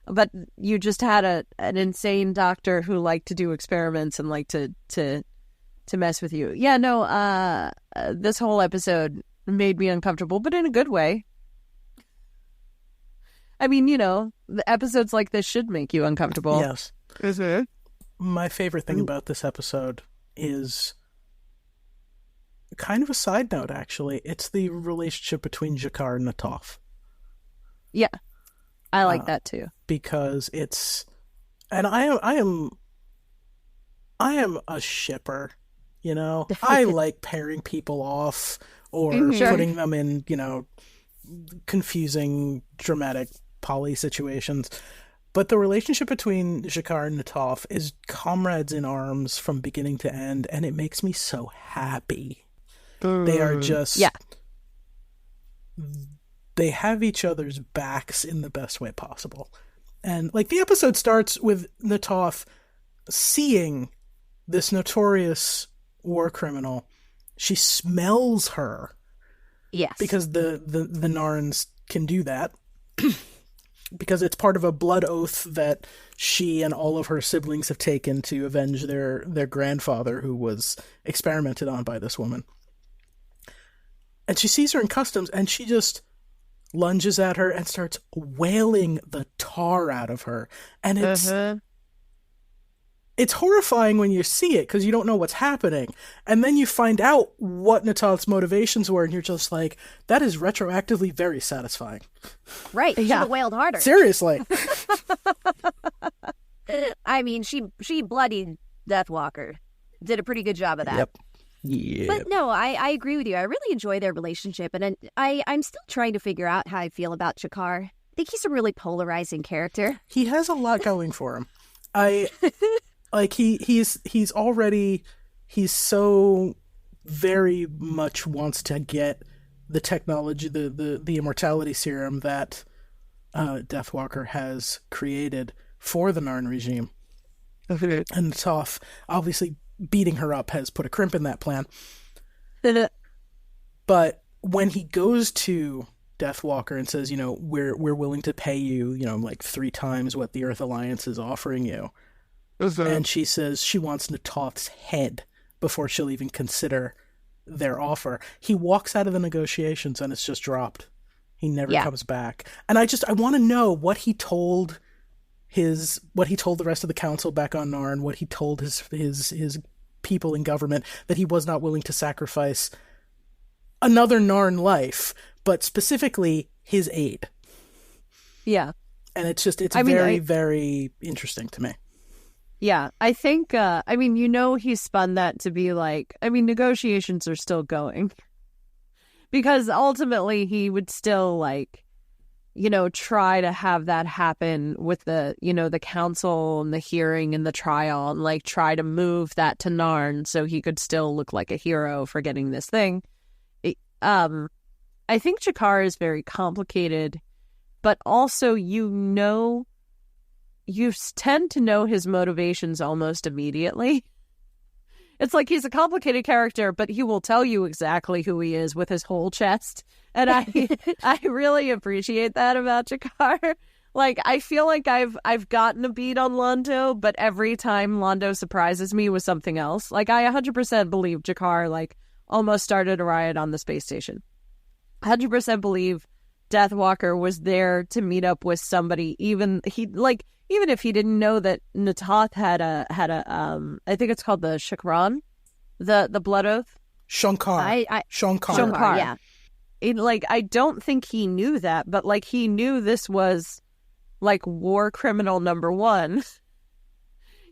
but you just had an insane doctor who liked to do experiments and liked to mess with you. Yeah, no, this whole episode made me uncomfortable, but in a good way. I mean, the episodes like this should make you uncomfortable. Yes. Is it? My favorite thing about this episode is kind of a side note, actually. It's the relationship between G'Kar and Na'Toth. Yeah. I like that too. Because it's... And I am a shipper, I like pairing people off or putting them in, confusing, dramatic poly situations. But the relationship between G'Kar and Na'Toth is comrades in arms from beginning to end, and it makes me so happy. They are just... Yeah. They have each other's backs in the best way possible. And, the episode starts with Na'Toth seeing this notorious war criminal. She smells her. Yes. Because the Narns can do that. Because it's part of a blood oath that she and all of her siblings have taken to avenge their grandfather who was experimented on by this woman. And she sees her in customs and she just lunges at her and starts wailing the tar out of her. And it's horrifying when you see it because you don't know what's happening. And then you find out what Na'Toth's motivations were and you're just like, that is retroactively very satisfying. Right. She should have wailed harder. Seriously. I mean, she bloodied Deathwalker. Did a pretty good job of that. Yep. Yeah. But no, I agree with you. I really enjoy their relationship. And I'm still trying to figure out how I feel about G'Kar. I think he's a really polarizing character. He has a lot going for him. He's so very much wants to get the technology, the immortality serum that Deathwalker has created for the Narn regime. And Toph, obviously beating her up has put a crimp in that plan. But when he goes to Deathwalker and says, we're willing to pay you, 3 times what the Earth Alliance is offering you. And she says she wants Na'Toth's head before she'll even consider their offer. He walks out of the negotiations and it's just dropped. He never comes back. And I want to know what he told the rest of the council back on Narn, what he told his people in government, that he was not willing to sacrifice another Narn life, but specifically his aid. Yeah. And it's very interesting to me. Yeah, I think, he spun that to be negotiations are still going. Because ultimately he would still, try to have that happen with the council and the hearing and the trial and, try to move that to Narn so he could still look like a hero for getting this thing. I think G'Kar is very complicated, but also, you tend to know his motivations almost immediately. It's like he's a complicated character, but he will tell you exactly who he is with his whole chest. And I really appreciate that about G'Kar. I feel like I've gotten a beat on Londo, but every time Londo surprises me with something else. I 100% believe G'Kar, almost started a riot on the space station. 100% believe Deathwalker was there to meet up with somebody, even if he didn't know that Na'Toth had a I think it's called the Shakran, the blood oath. Shankar. Shankar, yeah. I don't think he knew that, but he knew this was war criminal number 1.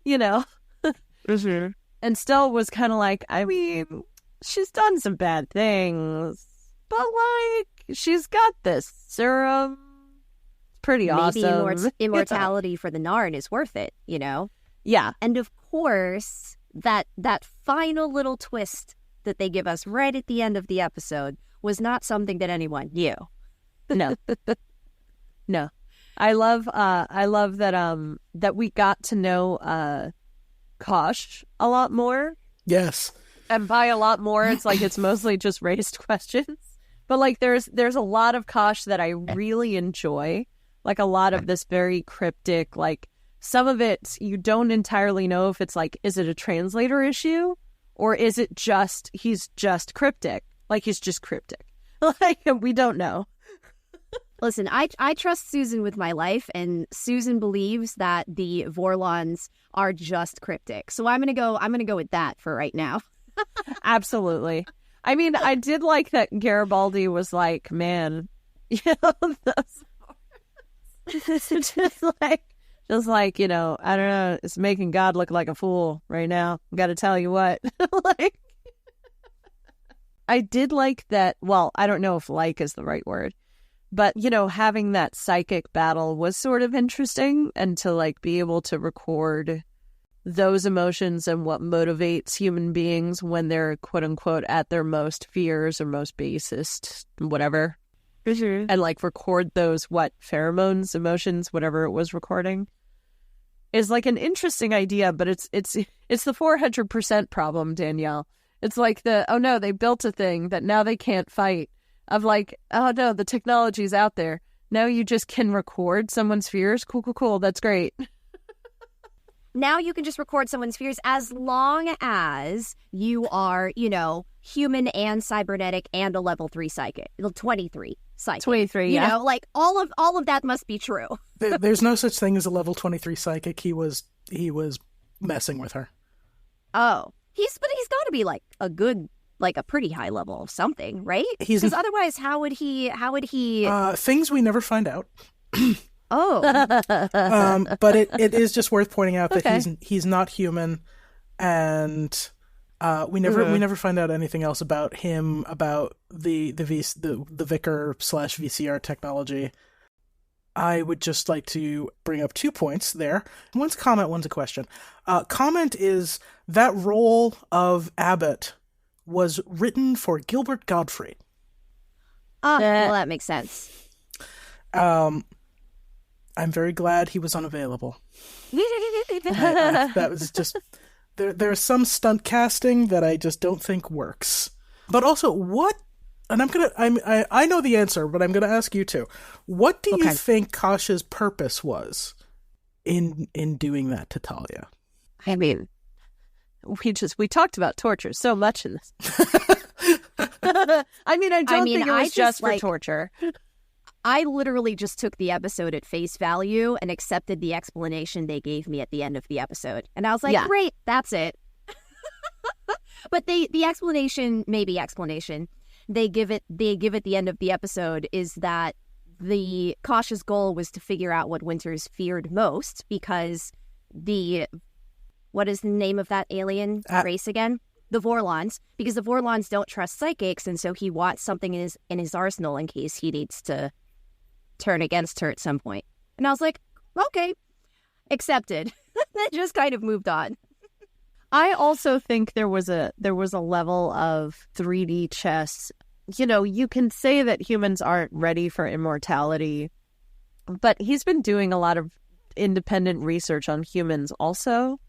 Mm-hmm. And still was kind of she's done some bad things, but she's got this serum. Pretty awesome. Maybe immortality for the Narn is worth it, Yeah. And of course, that final little twist that they give us right at the end of the episode was not something that anyone knew. No. No. I love that we got to know Kosh a lot more. Yes. And by a lot more, it's mostly just raised questions. But there's a lot of Kosh that I really enjoy. Like a lot of this very cryptic, like some of it you don't entirely know if it's like, is it a translator issue or is it just, he's just cryptic? Like he's just cryptic. Like we don't know. Listen, I trust Susan with my life, and Susan believes that the Vorlons are just cryptic. So I'm gonna go with that for right now. Absolutely. I mean, I did like that Garibaldi was like, man, you know, just like, you know, I don't know, it's making God look like a fool right now. Gotta tell you what. Like, I did like that. Well, I don't know if like is the right word. But, you know, having that psychic battle was sort of interesting, and to like be able to record those emotions and what motivates human beings when they're quote unquote at their most fears or most basest, whatever. Mm-hmm. And like record those, pheromones, emotions, whatever it was recording, is like an interesting idea. But it's the 400% problem, Danielle. It's like oh no, they built a thing that now they can't fight. Of like, oh no, the technology's out there. Now you just can record someone's fears. Cool. That's great. Now you can just record someone's fears as long as you are, you know, human and cybernetic and a level 3 psychic. 23 psychic. 23, yeah. You know, like all of that must be true. There's no such thing as a level 23 psychic. He was messing with her. Oh. He's got to be like a pretty high level of something, right? Because otherwise, how would he? Things we never find out. Oh. But it is just worth pointing out that he's not human, and we never find out anything else about him, about the Vicar / VCR technology. I would just like to bring up 2 points there. One's a comment, one's a question. Comment is that role of Abbott was written for Gilbert Gottfried. Well, that makes sense. I'm very glad he was unavailable. That was just there's some stunt casting that I just don't think works. But also, what? And I know the answer, but I'm gonna ask you too. What do you think Kasha's purpose was in doing that to Talia? I mean, we talked about torture so much in this. I mean, I don't think it was just for torture. I literally just took the episode at face value and accepted the explanation they gave me at the end of the episode. And I was like, great, that's it. But the explanation they give at the end of the episode is that the Kasha's goal was to figure out what Winters feared most, because what is the name of that alien race again? The Vorlons. Because the Vorlons don't trust psychics, and so he wants something in his arsenal in case he needs to turn against her at some point. And I was like, okay, accepted. That just kind of moved on. I also think there was a level of 3D chess. You know, you can say that humans aren't ready for immortality, but he's been doing a lot of independent research on humans also.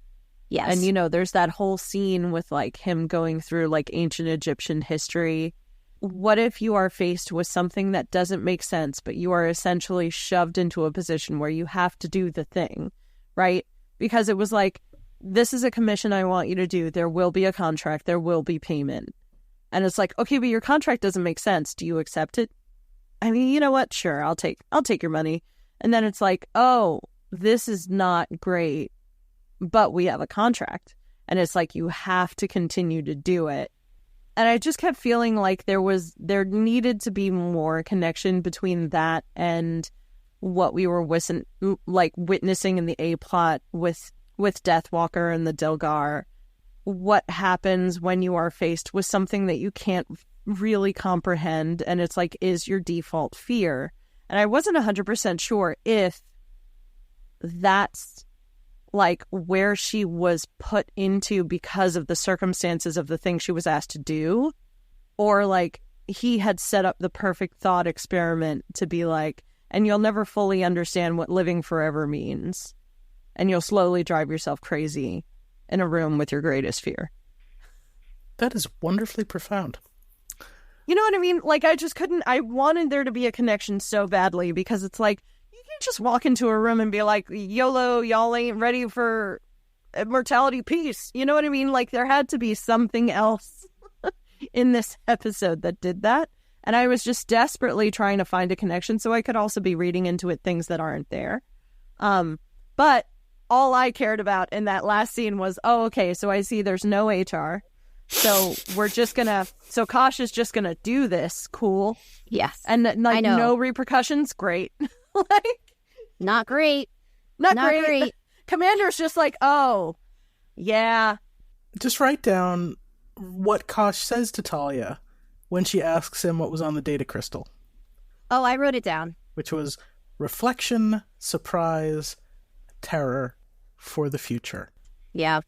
Yes. And, you know, there's that whole scene with, like, him going through, like, ancient Egyptian history. What if you are faced with something that doesn't make sense, but you are essentially shoved into a position where you have to do the thing, right? Because it was like, this is a commission I want you to do. There will be a contract. There will be payment. And it's like, okay, but your contract doesn't make sense. Do you accept it? I mean, you know what? Sure, I'll take your money. And then it's like, oh, this is not great, but we have a contract. And it's like, you have to continue to do it. And I just kept feeling like there needed to be more connection between that and what we were witnessing in the A plot with Deathwalker and the Dilgar. What happens when you are faced with something that you can't really comprehend, and it's like, is your default fear? And I wasn't 100% sure if that's like where she was put into because of the circumstances of the thing she was asked to do, or like he had set up the perfect thought experiment to be like, and you'll never fully understand what living forever means, and you'll slowly drive yourself crazy in a room with your greatest fear. That is wonderfully profound. You know what I mean? Like, I just couldn't, I wanted there to be a connection so badly, because it's like, you can't just walk into a room and be like, YOLO, y'all ain't ready for immortality peace. You know what I mean? Like, there had to be something else in this episode that did that. And I was just desperately trying to find a connection so I could also be reading into it things that aren't there. But all I cared about in that last scene was, oh, okay, so I see there's no HR. So so Kosh is just gonna do this. Cool. Yes. And like no repercussions. Great. Like, not great. Not great. Commander's just like, oh, yeah. Just write down what Kosh says to Talia when she asks him what was on the data crystal. Oh, I wrote it down. Which was reflection, surprise, terror for the future. Yeah.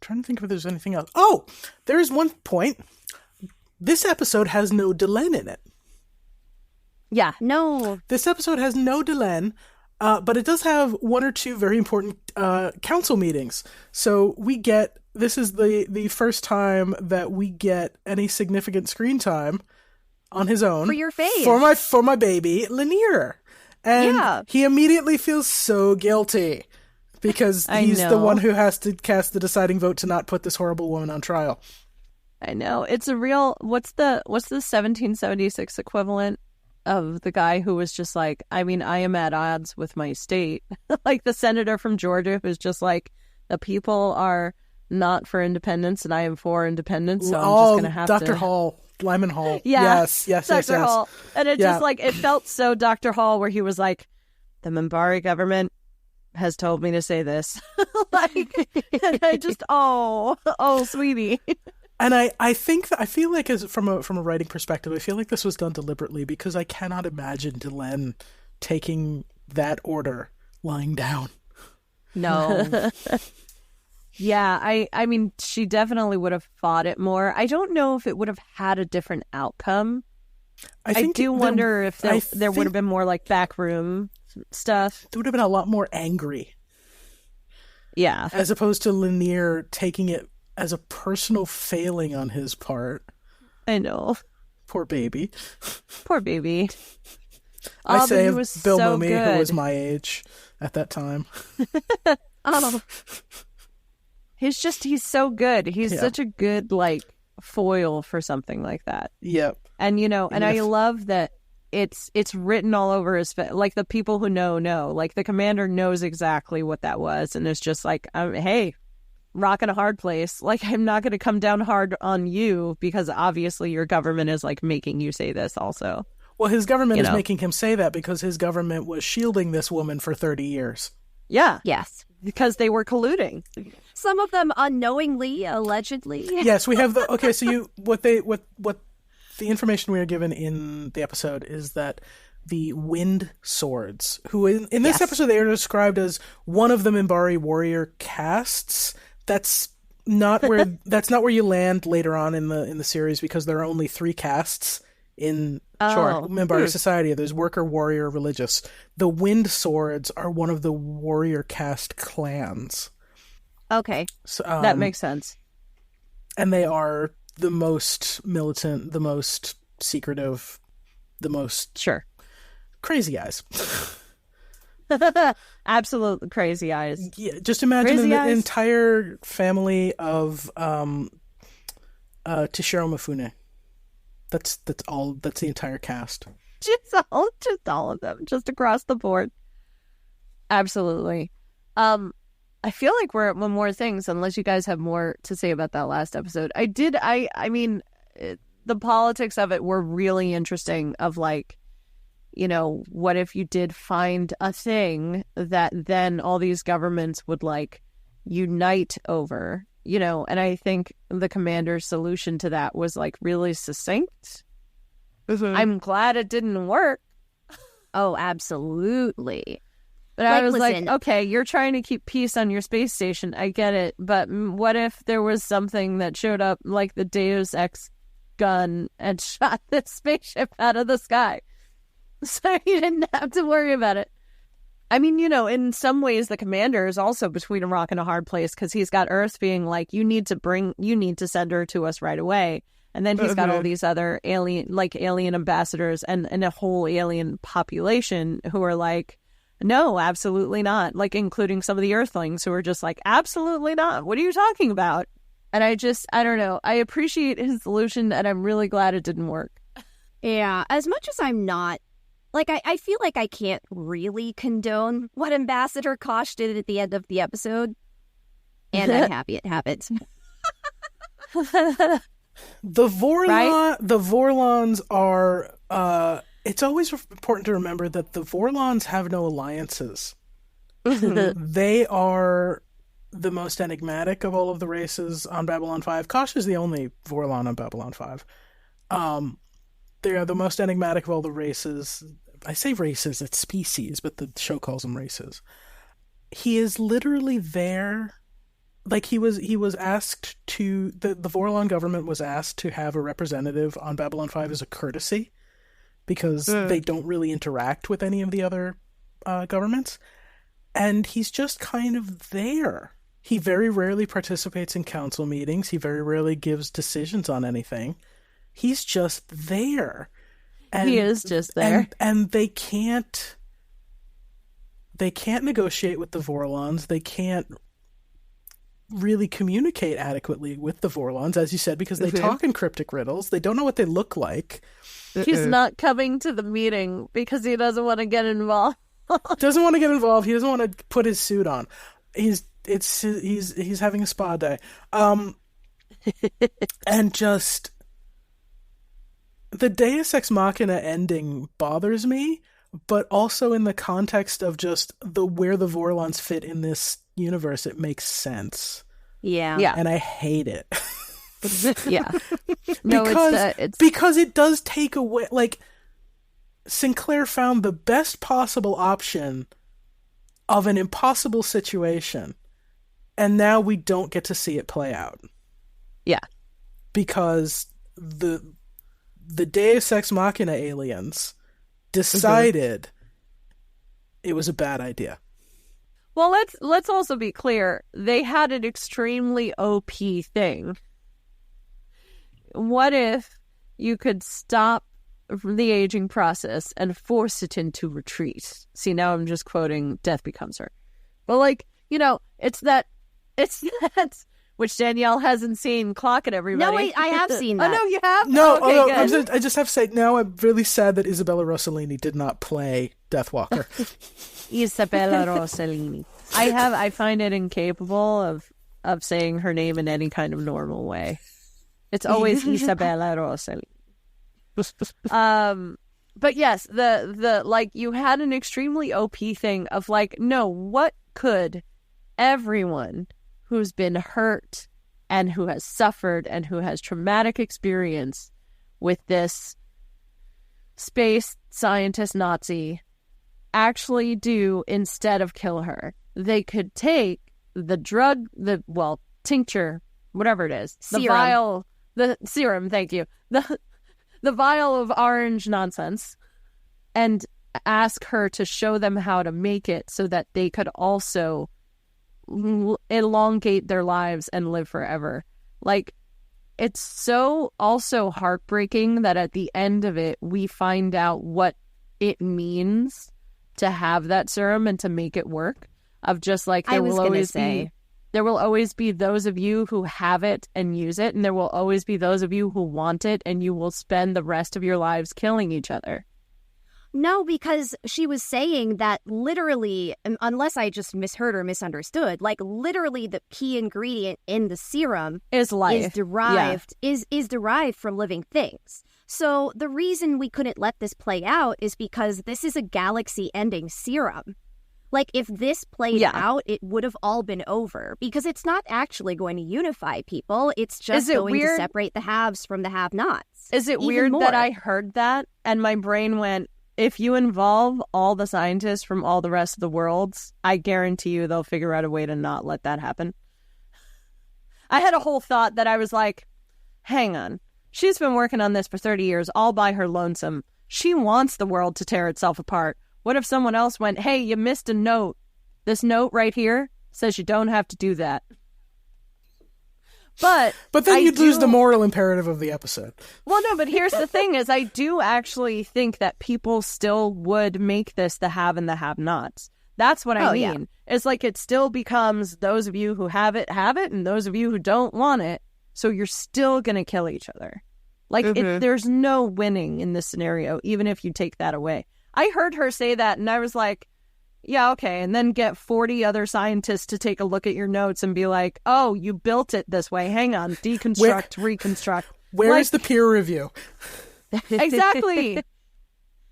Trying to think if there's anything else. Oh, there's one point. This episode has no Delenn in it. Yeah. No. This episode has no Delenn, but it does have one or two very important council meetings. So this is the first time that we get any significant screen time on his own. For your face. For my baby, Lanier. And he immediately feels so guilty because he's the one who has to cast the deciding vote to not put this horrible woman on trial. I know. It's a real, what's the 1776 equivalent of the guy who was just like, I mean, I am at odds with my state. Like the senator from Georgia who's just like, the people are not for independence and I am for independence, so I'm just going to have Dr. Hall. Lyman Hall. Yeah. Yes. Dr. Hall. And it just like, it felt so Dr. Hall where he was like, the Minbari government has told me to say this. Like, and I just, oh, sweetie. And I feel like as from a writing perspective, I feel like this was done deliberately because I cannot imagine Delenn taking that order lying down. No. Yeah, I mean, she definitely would have fought it more. I don't know if it would have had a different outcome. I do wonder if there would have been more like backroom stuff. There would have been a lot more angry. Yeah. As opposed to Lanier taking it as a personal failing on his part. I know. Poor baby. Poor baby. I say of Bill so Mumy, good. who was my age at that time. Oh. He's so good. He's such a good, like, foil for something like that. Yep. And, and I love that it's written all over his face. Like, the people who know. Like, the commander knows exactly what that was. And it's just like, hey, rock in a hard place. Like, I'm not going to come down hard on you because obviously your government is, like, making you say this also. Well, his government is making him say that because his government was shielding this woman for 30 years. Yeah. Yes. Because they were colluding. Some of them unknowingly, allegedly. Yes, we have so what the information we are given in the episode is that the Wind Swords, who in this episode they are described as one of the Minbari warrior castes. That's not where you land later on in the series because there are only 3 castes in Minbari society. There's worker, warrior, religious. The Wind Swords are one of the warrior caste clans. Okay. So, that makes sense. And they are the most militant, the most secretive, the most crazy eyes. Absolute crazy eyes. Yeah, just imagine an entire family of Toshiro Mifune. That's all. That's the entire cast. Just all of them, just across the board. Absolutely. I feel like we're at one more things, unless you guys have more to say about that last episode. I mean, the politics of it were really interesting of like, what if you did find a thing that then all these governments would like unite over, and I think the commander's solution to that was like really succinct. Mm-hmm. I'm glad it didn't work. Oh, absolutely. But I was like, okay, you're trying to keep peace on your space station. I get it. But what if there was something that showed up like the Deus Ex gun and shot this spaceship out of the sky? So you didn't have to worry about it. I mean, in some ways, the commander is also between a rock and a hard place because he's got Earth being like, you need to send her to us right away. And then he's got all these other alien ambassadors and a whole alien population who are like, no, absolutely not. Like, including some of the Earthlings who are just like, absolutely not. What are you talking about? And I don't know. I appreciate his solution, and I'm really glad it didn't work. Yeah, as much as I'm not, like, I feel like I can't really condone what Ambassador Kosh did at the end of the episode. And I'm happy it happened. The Vorlons are, it's always important to remember that the Vorlons have no alliances. They are the most enigmatic of all of the races on Babylon 5. Kosh is the only Vorlon on Babylon 5. They are the most enigmatic of all the races. I say races, it's species, but the show calls them races. He is literally there. Like, he was asked to, the Vorlon government was asked to have a representative on Babylon 5 as a courtesy, because they don't really interact with any of the other governments. And he's just kind of there. He very rarely participates in council meetings. He very rarely gives decisions on anything. He's just there. And, he is just there. And they can't negotiate with the Vorlons. They can't really communicate adequately with the Vorlons, as you said, because they talk in cryptic riddles. They don't know what they look like. He's not coming to the meeting because he doesn't want to get involved. Doesn't want to get involved. He doesn't want to put his suit on. He's having a spa day. And just the Deus Ex Machina ending bothers me, but also in the context of just where the Vorlons fit in this universe, it makes sense. Yeah. And I hate it. Yeah. No, because it does take away, like, Sinclair found the best possible option of an impossible situation, and now we don't get to see it play out. Yeah. Because the Deus Ex Machina aliens decided it was a bad idea. Well, let's also be clear. They had an extremely OP thing. What if you could stop the aging process and force it into retreat? See, now I'm just quoting Death Becomes Her. But, like, you know, it's that, which Danielle hasn't seen. Clock it, everybody. No, wait, I have seen that. Oh, no, you have? No, okay, I just have to say, now I'm really sad that Isabella Rossellini did not play Deathwalker. Isabella Rossellini. I find it incapable of saying her name in any kind of normal way. It's always Isabella Rossellini. But yes, the like, you had an extremely OP thing of like, no, what could everyone who's been hurt and who has suffered and who has traumatic experience with this space scientist Nazi actually do instead of kill her? They could take the drug, tincture, whatever it is, the serum, thank you, the vial of orange nonsense, and ask her to show them how to make it so that they could also elongate their lives and live forever. Like, it's so also heartbreaking that at the end of it, we find out what it means to have that serum and to make it work. Of just like, there will always be those of you who have it and use it, and there will always be those of you who want it, and you will spend the rest of your lives killing each other. No, because she was saying that literally, unless I just misheard or misunderstood, like literally the key ingredient in the serum is life. Is derived from living things. So the reason we couldn't let this play out is because this is a galaxy-ending serum. Like, if this played out, it would have all been over, because it's not actually going to unify people. It's just going to separate the haves from the have-nots. Is it weird that I heard that and my brain went, if you involve all the scientists from all the rest of the worlds, I guarantee you they'll figure out a way to not let that happen? I had a whole thought that I was like, hang on. She's been working on this for 30 years all by her lonesome. She wants the world to tear itself apart. What if someone else went, hey, you missed a note. This note right here says you don't have to do that. But then you'd lose the moral imperative of the episode. Well, no, but here's the thing is I do actually think that people still would make this the have and the have-nots. That's what I mean. Yeah. It's like it still becomes those of you who have it, and those of you who don't want it. So you're still going to kill each other. Like, there's no winning in this scenario, even if you take that away. I heard her say that, and I was like, yeah, okay. And then get 40 other scientists to take a look at your notes and be like, oh, you built it this way. Hang on. Deconstruct, reconstruct. Where is the peer review? Exactly.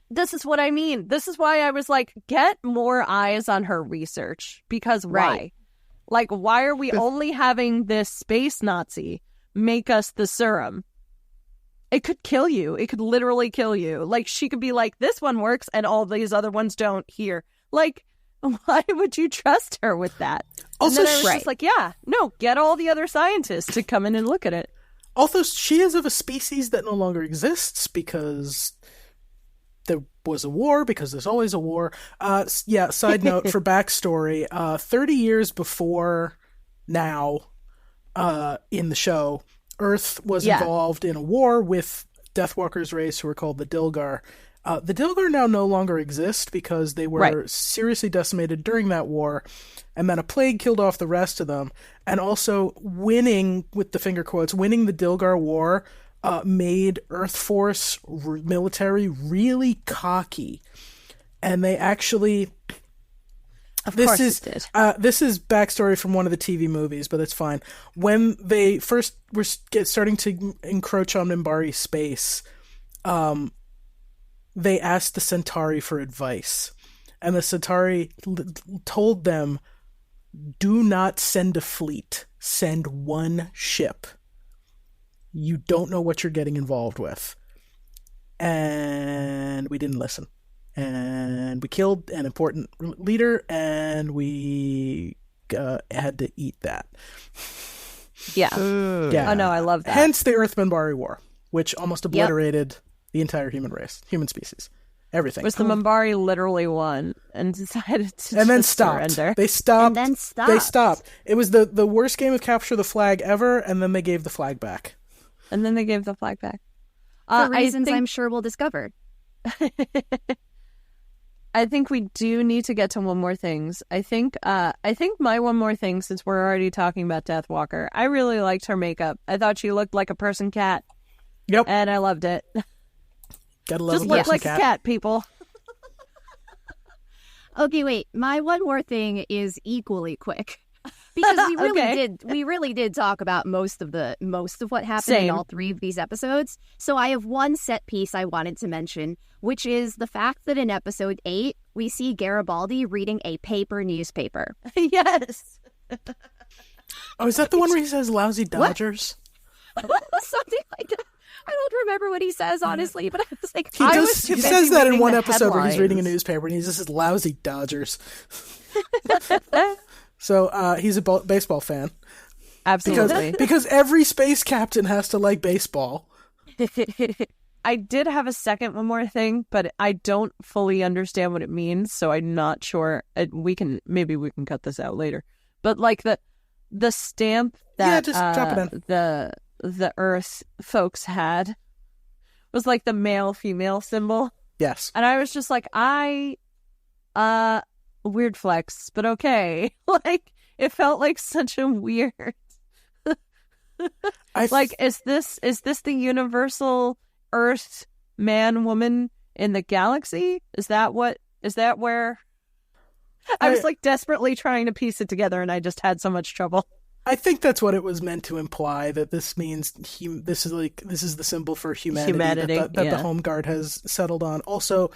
This is what I mean. This is why I was like, get more eyes on her research. Because why? Like, why are we only having this space Nazi make us the serum? It could kill you. It could literally kill you. Like, she could be like, this one works and all these other ones don't here. Like, why would you trust her with that? Also, and then I was just like, yeah, no, get all the other scientists to come in and look at it. Also, she is of a species that no longer exists because there was a war, because there's always a war. Side note for backstory, 30 years before now, in the show, Earth was involved in a war with Deathwalker's race who were called the Dilgar. The Dilgar now no longer exist because they were seriously decimated during that war, and then a plague killed off the rest of them. And also winning, with the finger quotes, winning the Dilgar war made Earth Force military really cocky. And they actually... This is backstory from one of the TV movies, but it's fine. When they first were starting to encroach on Minbari space, they asked the Centauri for advice, and the Centauri told them, "Do not send a fleet. Send one ship. You don't know what you're getting involved with." And we didn't listen. And we killed an important leader, and we had to eat that. Yeah. Oh, no, I love that. Hence the Earth-Minbari War, which almost obliterated the entire human race, human species. Everything. Was the Minbari literally won and decided to and then stopped. surrender? They stopped. And then stopped. They stopped. It was the worst game of capture the flag ever, and then they gave the flag back. For reasons I'm sure we'll discover. I think we do need to get to one more things. I think my one more thing, since we're already talking about Deathwalker, I really liked her makeup. I thought she looked like a person cat. Yep. And I loved it. Gotta love just look like a cat, people. Okay, wait. My one more thing is equally quick. Because we really did talk about most of what happened in all three of these episodes. So I have one set piece I wanted to mention, which is the fact that in episode 8 we see Garibaldi reading a paper newspaper. Yes. Oh, is that the one where he says "lousy Dodgers"? Something like that. I don't remember what he says, honestly, but I was like, he says that in one episode where he's reading a newspaper and he just says "lousy Dodgers." So he's a baseball fan. Absolutely. Because every space captain has to like baseball. I did have a one more thing, but I don't fully understand what it means, so I'm not sure. Maybe we can cut this out later. But like the stamp that just drop it in. the Earth folks had was like the male-female symbol. Yes. And I was just like, weird flex, but okay. Like, it felt like such a weird is this the universal Earth man woman in the galaxy? Is that where I was like desperately trying to piece it together, and I just had so much trouble. I think that's what it was meant to imply, that this means this is the symbol for humanity that the Home Guard has settled on. Also,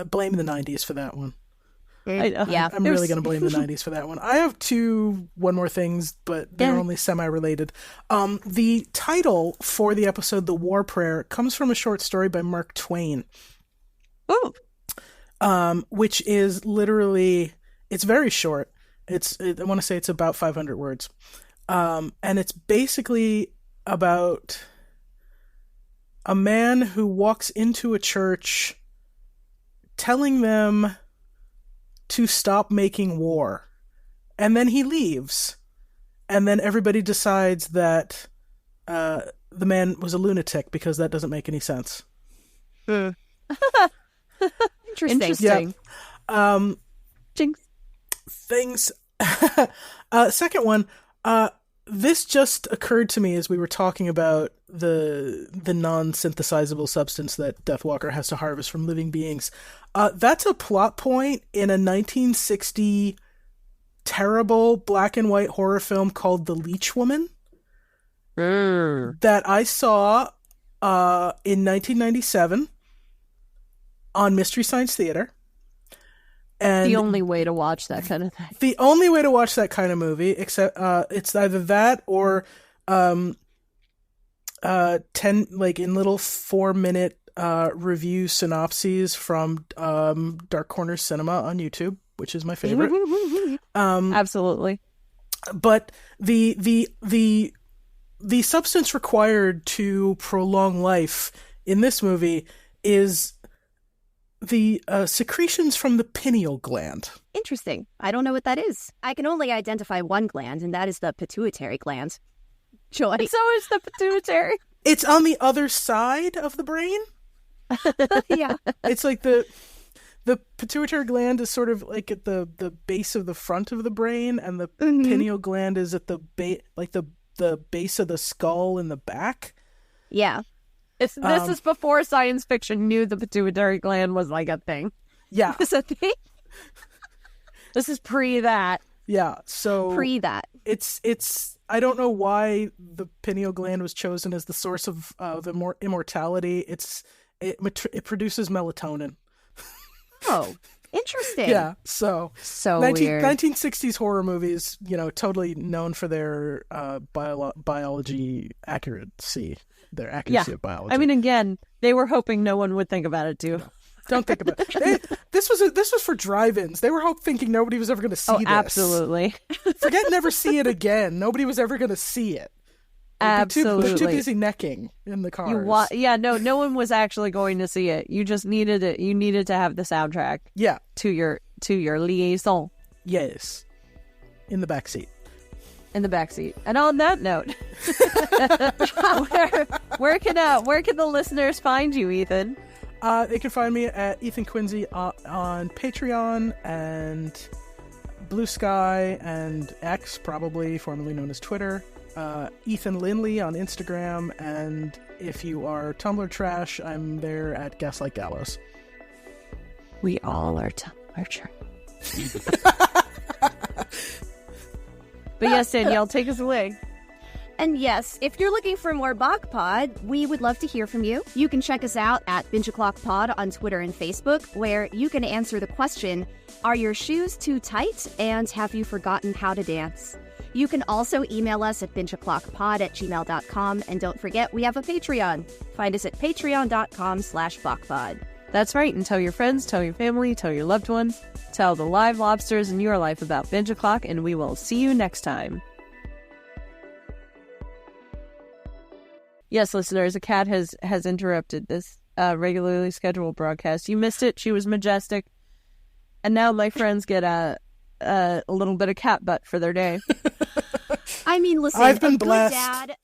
blame the 90s for that one. Yeah, I'm really going to blame the 90s for that one. I have one more things, but they're only semi-related. The title for the episode, The War Prayer, comes from a short story by Mark Twain. Ooh. Which is literally, it's very short. I want to say it's about 500 words. And it's basically about a man who walks into a church telling them to stop making war. And then he leaves. and then everybody decides that the man was a lunatic because that doesn't make any sense. Interesting. Yeah. Jinx. Things. Second one. This just occurred to me as we were talking about the non-synthesizable substance that Deathwalker has to harvest from living beings. That's a plot point in a 1960 terrible black and white horror film called The Leech Woman that I saw in 1997 on Mystery Science Theater. And the only way to watch that kind of thing. The only way to watch that kind of movie, except it's either that or 10 in little 4-minute review synopses from Dark Corner Cinema on YouTube, which is my favorite. Absolutely. But the substance required to prolong life in this movie is the secretions from the pineal gland. Interesting. I don't know what that is. I can only identify one gland, and that is the pituitary gland. Joy. It's always the pituitary. It's on the other side of the brain. Yeah. It's like the pituitary gland is sort of like at the base of the front of the brain, and the pineal gland is at the base of the skull in the back. Yeah. This is before science fiction knew the pituitary gland was like a thing. Yeah. Is a thing? This is pre that. Yeah. So pre that. It's I don't know why the pineal gland was chosen as the source of the immortality. It produces melatonin. Oh, interesting. Yeah. So weird. 1960s horror movies, totally known for their biology accuracy. Their accuracy of biology. I mean, again, they were hoping no one would think about it too. Don't think about it. This was for drive-ins. They were thinking nobody was ever going to see this. Absolutely. Forget never see it again. Nobody was ever going to see it. Absolutely. They're too busy necking in the cars. No one was actually going to see it. You just needed it. You needed to have the soundtrack. Yeah. To your liaison. Yes. In the backseat. In the backseat. And on that note, where can the listeners find you, Ethan? They can find me at Ethan Quinsey on Patreon and Blue Sky and X, probably formerly known as Twitter. Ethan Lindley on Instagram, and if you are Tumblr trash, I'm there at Gaslight Gallows. We all are Tumblr trash. But yes, Danielle, take us away. And yes, if you're looking for more Bach Pod, we would love to hear from you. You can check us out at Binge O'Clock Pod on Twitter and Facebook, where you can answer the question, are your shoes too tight, and have you forgotten how to dance? You can also email us at bingeoclockpod@gmail.com, and don't forget, we have a Patreon. Find us at patreon.com/BachPod. That's right, and tell your friends, tell your family, tell your loved ones, tell the live lobsters in your life about Binge O'Clock, and we will see you next time. Yes, listeners, a cat has interrupted this regularly scheduled broadcast. You missed it. She was majestic. And now my friends get a little bit of cat butt for their day. I mean, listen, I've been a good blessed. dad